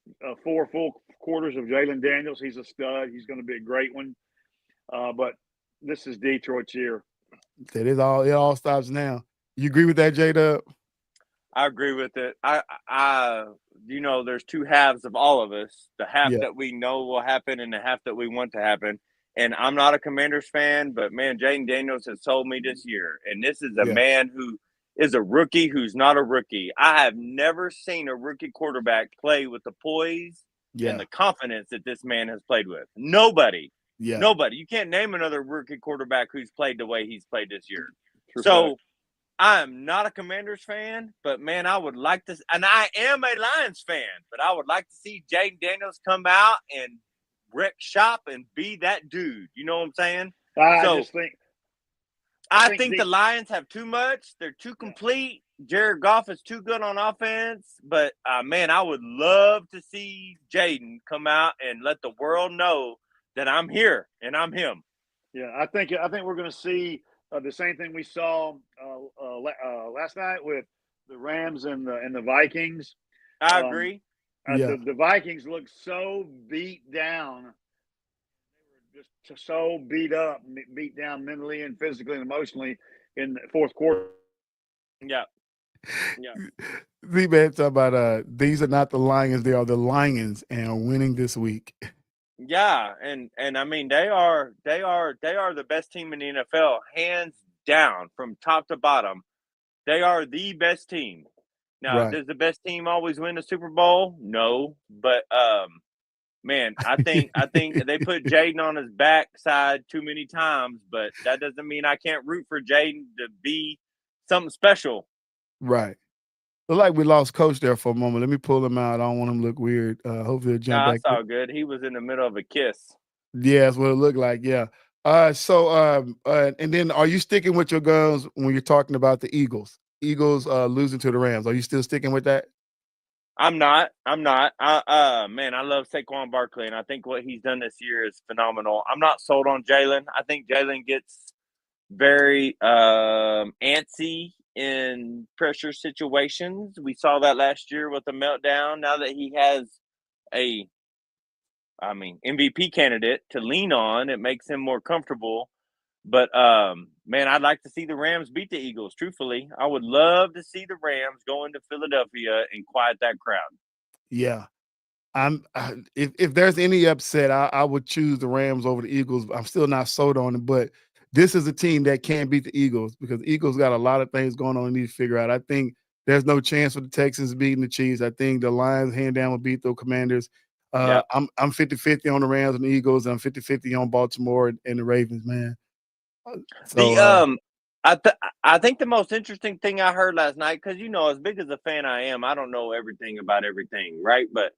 4 full quarters of Jalen Daniels. He's a stud. He's going to be a great one. But this is Detroit's year. It all stops now. You agree with that, J-Dub? I agree with it. I there's 2 halves of all of us. The half that we know will happen and the half that we want to happen. And I'm not a Commanders fan, but man, Jane Daniels has told me this year. And this is a man who is a rookie who's not a rookie. I have never seen a rookie quarterback play with the poise and the confidence that this man has played with. Nobody. Nobody. You can't name another rookie quarterback who's played the way he's played this year. So I'm not a Commanders fan, but man, I would like to, and I am a Lions fan, but I would like to see Jaden Daniels come out and wreck shop and be that dude. You know what I'm saying? I think the Lions have too much. They're too complete. Jared Goff is too good on offense. But, man, I would love to see Jaden come out and let the world know that I'm here and I'm him. Yeah, I think we're going to see the same thing we saw last night with the Rams and the Vikings. I agree. The Vikings looked so beat down. They were just so beat down mentally and physically and emotionally in the fourth quarter. Yeah. See, man, talk about these are not the Lions; they are the Lions, and are winning this week. Yeah, and I mean they are the best team in the NFL, hands down, from top to bottom. They are the best team. Now, Does the best team always win the Super Bowl? No, but man, I think they put Jaden on his backside too many times, but that doesn't mean I can't root for Jaden to be something special. Right. Look like we lost Coach there for a moment. Let me pull him out. I don't want him to look weird. Hopefully he'll jump back. That's all good. He was in the middle of a kiss. Yeah, that's what it looked like. Yeah. And then are you sticking with your guns when you're talking about the Eagles? Eagles losing to the Rams. Are you still sticking with that? I'm not. Man, I love Saquon Barkley, and I think what he's done this year is phenomenal. I'm not sold on Jalen. I think Jalen gets very antsy in pressure situations. We saw that last year with the meltdown. Now that he has MVP candidate to lean on, it makes him more comfortable. But, man, I'd like to see the Rams beat the Eagles, truthfully. I would love to see the Rams go into Philadelphia and quiet that crowd. Yeah. If there's any upset, I would choose the Rams over the Eagles. I'm still not sold on it, but this is a team that can't beat the Eagles because the Eagles got a lot of things going on they need to figure out. I think there's no chance for the Texans beating the Chiefs. I think the Lions hand down will beat the Commanders. I'm 50-50 on the Rams and the Eagles, and I'm 50-50 on Baltimore and the Ravens, man. I think the most interesting thing I heard last night, because as big as a fan I am, I don't know everything about everything, right? But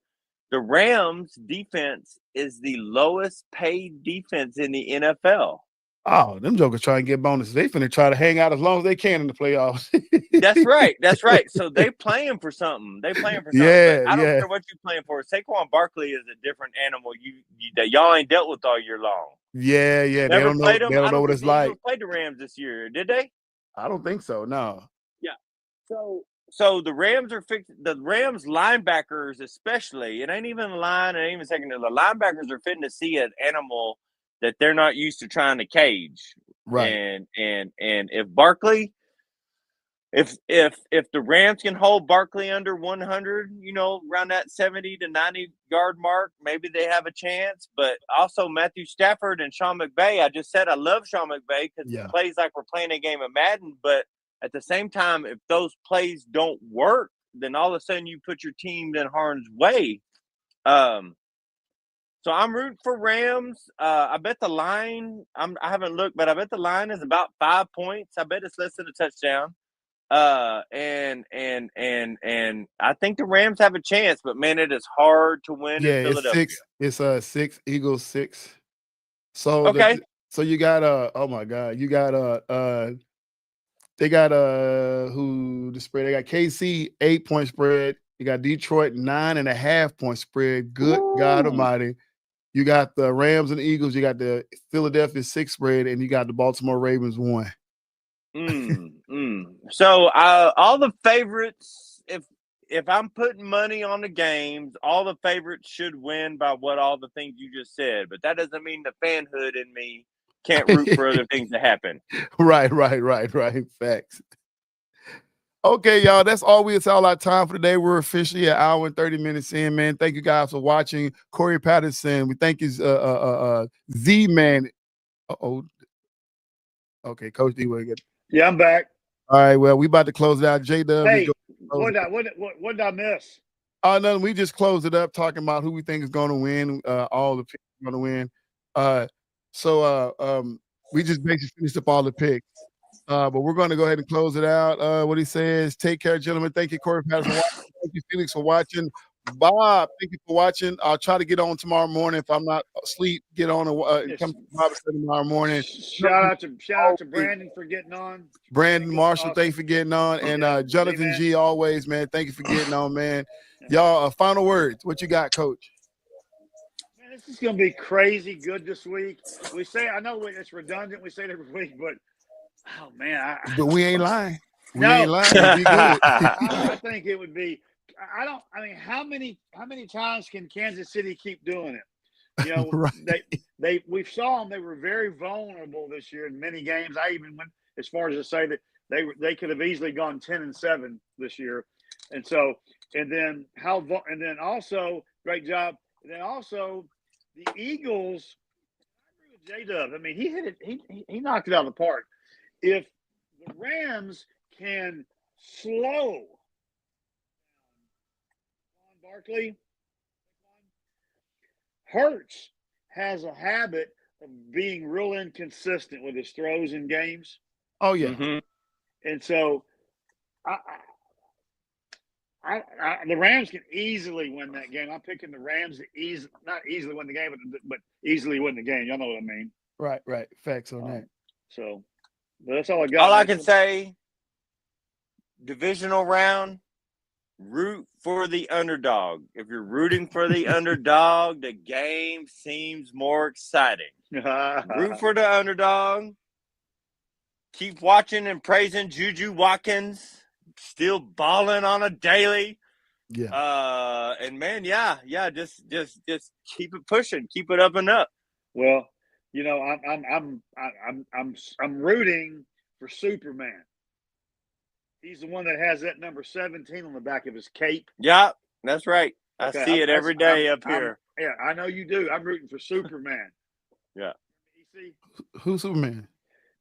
the Rams defense is the lowest paid defense in the NFL. Oh, them jokers try and get bonuses. They finna try to hang out as long as they can in the playoffs. That's right. So they playing for something. Yeah, I don't care what you're playing for. Saquon Barkley is a different animal that y'all ain't dealt with all year long. Yeah. They don't know. They don't know what it's like. They played the Rams this year, did they? I don't think so. No. Yeah. So the Rams are fixed. The Rams linebackers, especially, it ain't even a line. It ain't even secondary. The linebackers are fitting to see an animal that they're not used to trying to cage. Right. And if Barkley, if the Rams can hold Barkley under 100, around that 70 to 90 yard mark, maybe they have a chance. But also Matthew Stafford and Sean McVay. I just said I love Sean McVay because he plays like we're playing a game of Madden. But at the same time, if those plays don't work, then all of a sudden you put your team in harm's way. So I'm rooting for Rams. I bet the line. I haven't looked, but I bet the line is about 5 points. I bet it's less than a touchdown. And I think the Rams have a chance, but man, it is hard to win in Philadelphia. It's 6 Eagles 6. So okay. So you got oh my God, you got they got who the spread? They got KC 8-point spread. You got Detroit 9.5-point spread. Good God Almighty. You got the Rams and the Eagles. You got the Philadelphia 6 spread, and you got the Baltimore Ravens 1. So all the favorites, if I'm putting money on the games, all the favorites should win by what all the things you just said. But that doesn't mean the fanhood in me can't root for other things to happen. Right. Facts. Okay, y'all, that's all our time for today. We're officially an hour and 30 minutes in, man. Thank you guys for watching. Corey Patterson, we thank you, Z-Man. Okay, Coach D, what? Yeah, I'm back. All right, well, we about to close it out. J-Dub. Hey, what did I miss? No, we just closed it up talking about who we think is going to win, all the picks are going to win. So we just basically finished up all the picks. But we're going to go ahead and close it out. What he says, take care, gentlemen. Thank you, Corey Patterson, for watching. Thank you, Felix, for watching. Bob, thank you for watching. I'll try to get on tomorrow morning. If I'm not asleep, get on and come to Bible study tomorrow morning. Shout out to Brandon for getting on. Brandon Marshall, awesome. Thank you for getting on. And Jonathan G, always, man. Thank you for getting on, man. Y'all, final words. What you got, Coach? Man, this is going to be crazy good this week. I know it's redundant. We say it every week, but oh man, but we ain't lying. We ain't lying. It'd be good. I think it would be. How many times can Kansas City keep doing it? You know, right. We saw them. They were very vulnerable this year in many games. I even went as far as to say that they could have easily gone 10-7 this year. And so, and then also great job. And then also the Eagles. I agree with J-Dub. I mean, he hit it. He knocked it out of the park. If the Rams can slow Barkley, Hurts has a habit of being real inconsistent with his throws in games. Oh yeah, mm-hmm. And so the Rams can easily win that game. I'm picking the Rams to not easily win the game, but easily win the game. Y'all know what I mean? Right. Facts on that. So that's all I got. All I can say, divisional round, root for the underdog. If you're rooting for the underdog, the game seems more exciting. Root for the underdog. Keep watching and praising Juju Watkins. Still balling on a daily. Yeah. And man, just keep it pushing, keep it up and up. Well, you know, I'm rooting for Superman. He's the one that has that number 17 on the back of his cape. Yeah, that's right. Okay, I see it every day up here. Yeah, I know you do. I'm rooting for Superman. Yeah. Who's Superman?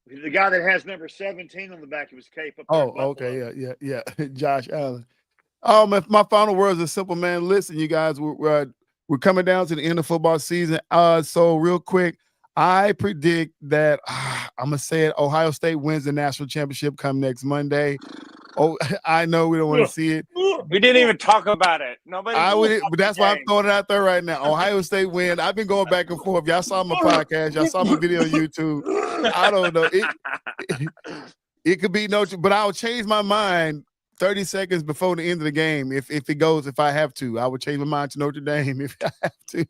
The guy that has number 17 on the back of his cape. Okay. Yeah. Josh Allen. My final words are simple, man. Listen, you guys, we're coming down to the end of football season. So real quick, I predict that I'm gonna say it. Ohio State wins the national championship come next Monday. Oh, I know we don't want to see it. We didn't even talk about it. Nobody. But that's why I'm throwing it out there right now. Ohio State win. I've been going back and forth. Y'all saw my podcast. Y'all saw my video on YouTube. I don't know. It could be no, but I'll change my mind 30 seconds before the end of the game. If I have to, I would change my mind to Notre Dame if I have to.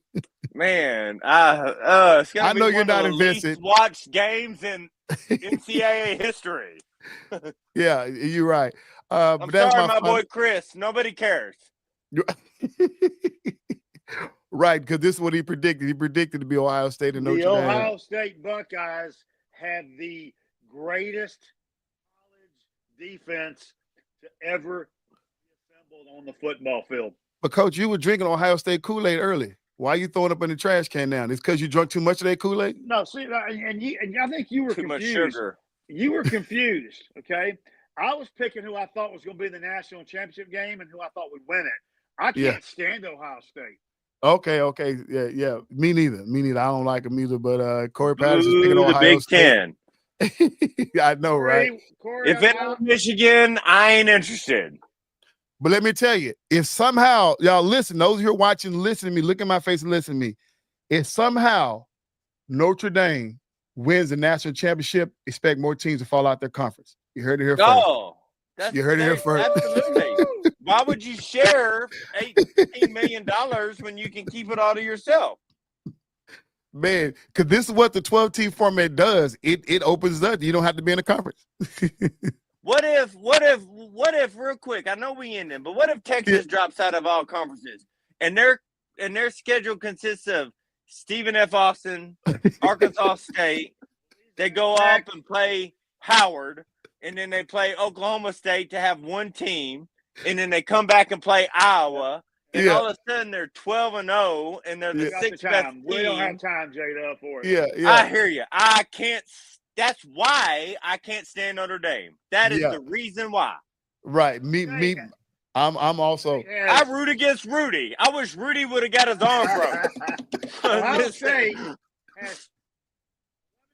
Man, it's gonna I know be you're not of the invested. Least watched games in NCAA history. Yeah, you're right. I'm but that's sorry, my boy Chris. Nobody cares. Right, because this is what he predicted. He predicted to be Ohio State and Notre Dame. The Ohio State Buckeyes have the greatest college defense to ever be assembled on the football field. But Coach, you were drinking Ohio State Kool-Aid early. Why are you throwing up in the trash can now? It's because you drunk too much of that Kool-Aid? No, see, and I think you were too confused. Much sugar. You were confused, okay? I was picking who I thought was going to be the national championship game and who I thought would win it. I can't stand Ohio State. Okay. Yeah. Me neither. I don't like them either, but Corey Patterson's picking Ohio Big State. 10. I know, right? Corey, if it's Michigan, I ain't interested. But let me tell you, if somehow, y'all listen, those who are watching, listen to me, look at my face and listen to me. If somehow Notre Dame wins the national championship, expect more teams to fall out their conference. You heard it here first. You heard it here first. Absolutely. Why would you share $18 million when you can keep it all to yourself? Man, because this is what the 12-team format does. It opens up. You don't have to be in a conference. What if, real quick, I know we ending, but what if Texas drops out of all conferences and their schedule consists of Stephen F. Austin, Arkansas State, they go up and play Howard, and then they play Oklahoma State to have one team, and then they come back and play Iowa, and all of a sudden they're 12-0, and they're the sixth best team. We don't have time, Jada, for it. Yeah. I hear you. I can't. That's why I can't stand Notre Dame. That is the reason why. Right. Me. I'm also. I root against Rudy. I wish Rudy would have got his arm broke. Ohio State has 7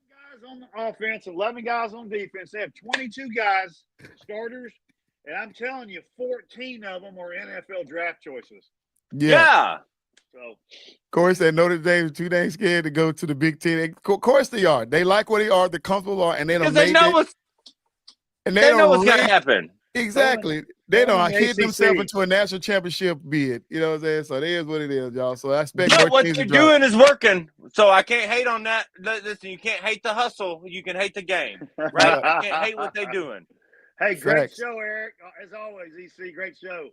guys on the offense, 11 guys on defense. They have 22 guys, starters, and I'm telling you, 14 of them are NFL draft choices. Yeah. So, Corey said Notre Dame is too dang scared to go to the Big Ten. Of course they are. They like what they are. They're comfortable are, and they don't Because they know what's going to happen. Exactly. They don't hit ACC. themselves into a national championship bid. You know what I'm saying? So it is what it is, y'all. So I expect But more what teams they're to drop. doing is working. So I can't hate on that. Listen, you can't hate the hustle. You can hate the game, right? I can't hate what they're doing. Hey, great Facts. show, Eric. As always, EC, great show.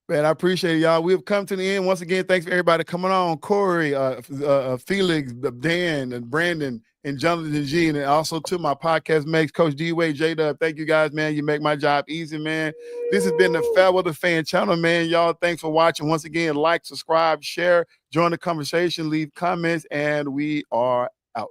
Man, I appreciate it, y'all. We've come to the end. Once again, thanks for everybody coming on. Corey, Felix, Dan, and Brandon, and Jonathan G, and also to my podcast mates, Coach D-Wade, J-Dub. Thank you guys, man. You make my job easy, man. This has been the Fair Weather Fan channel, man. Y'all, thanks for watching. Once again, like, subscribe, share, join the conversation, leave comments, and we are out.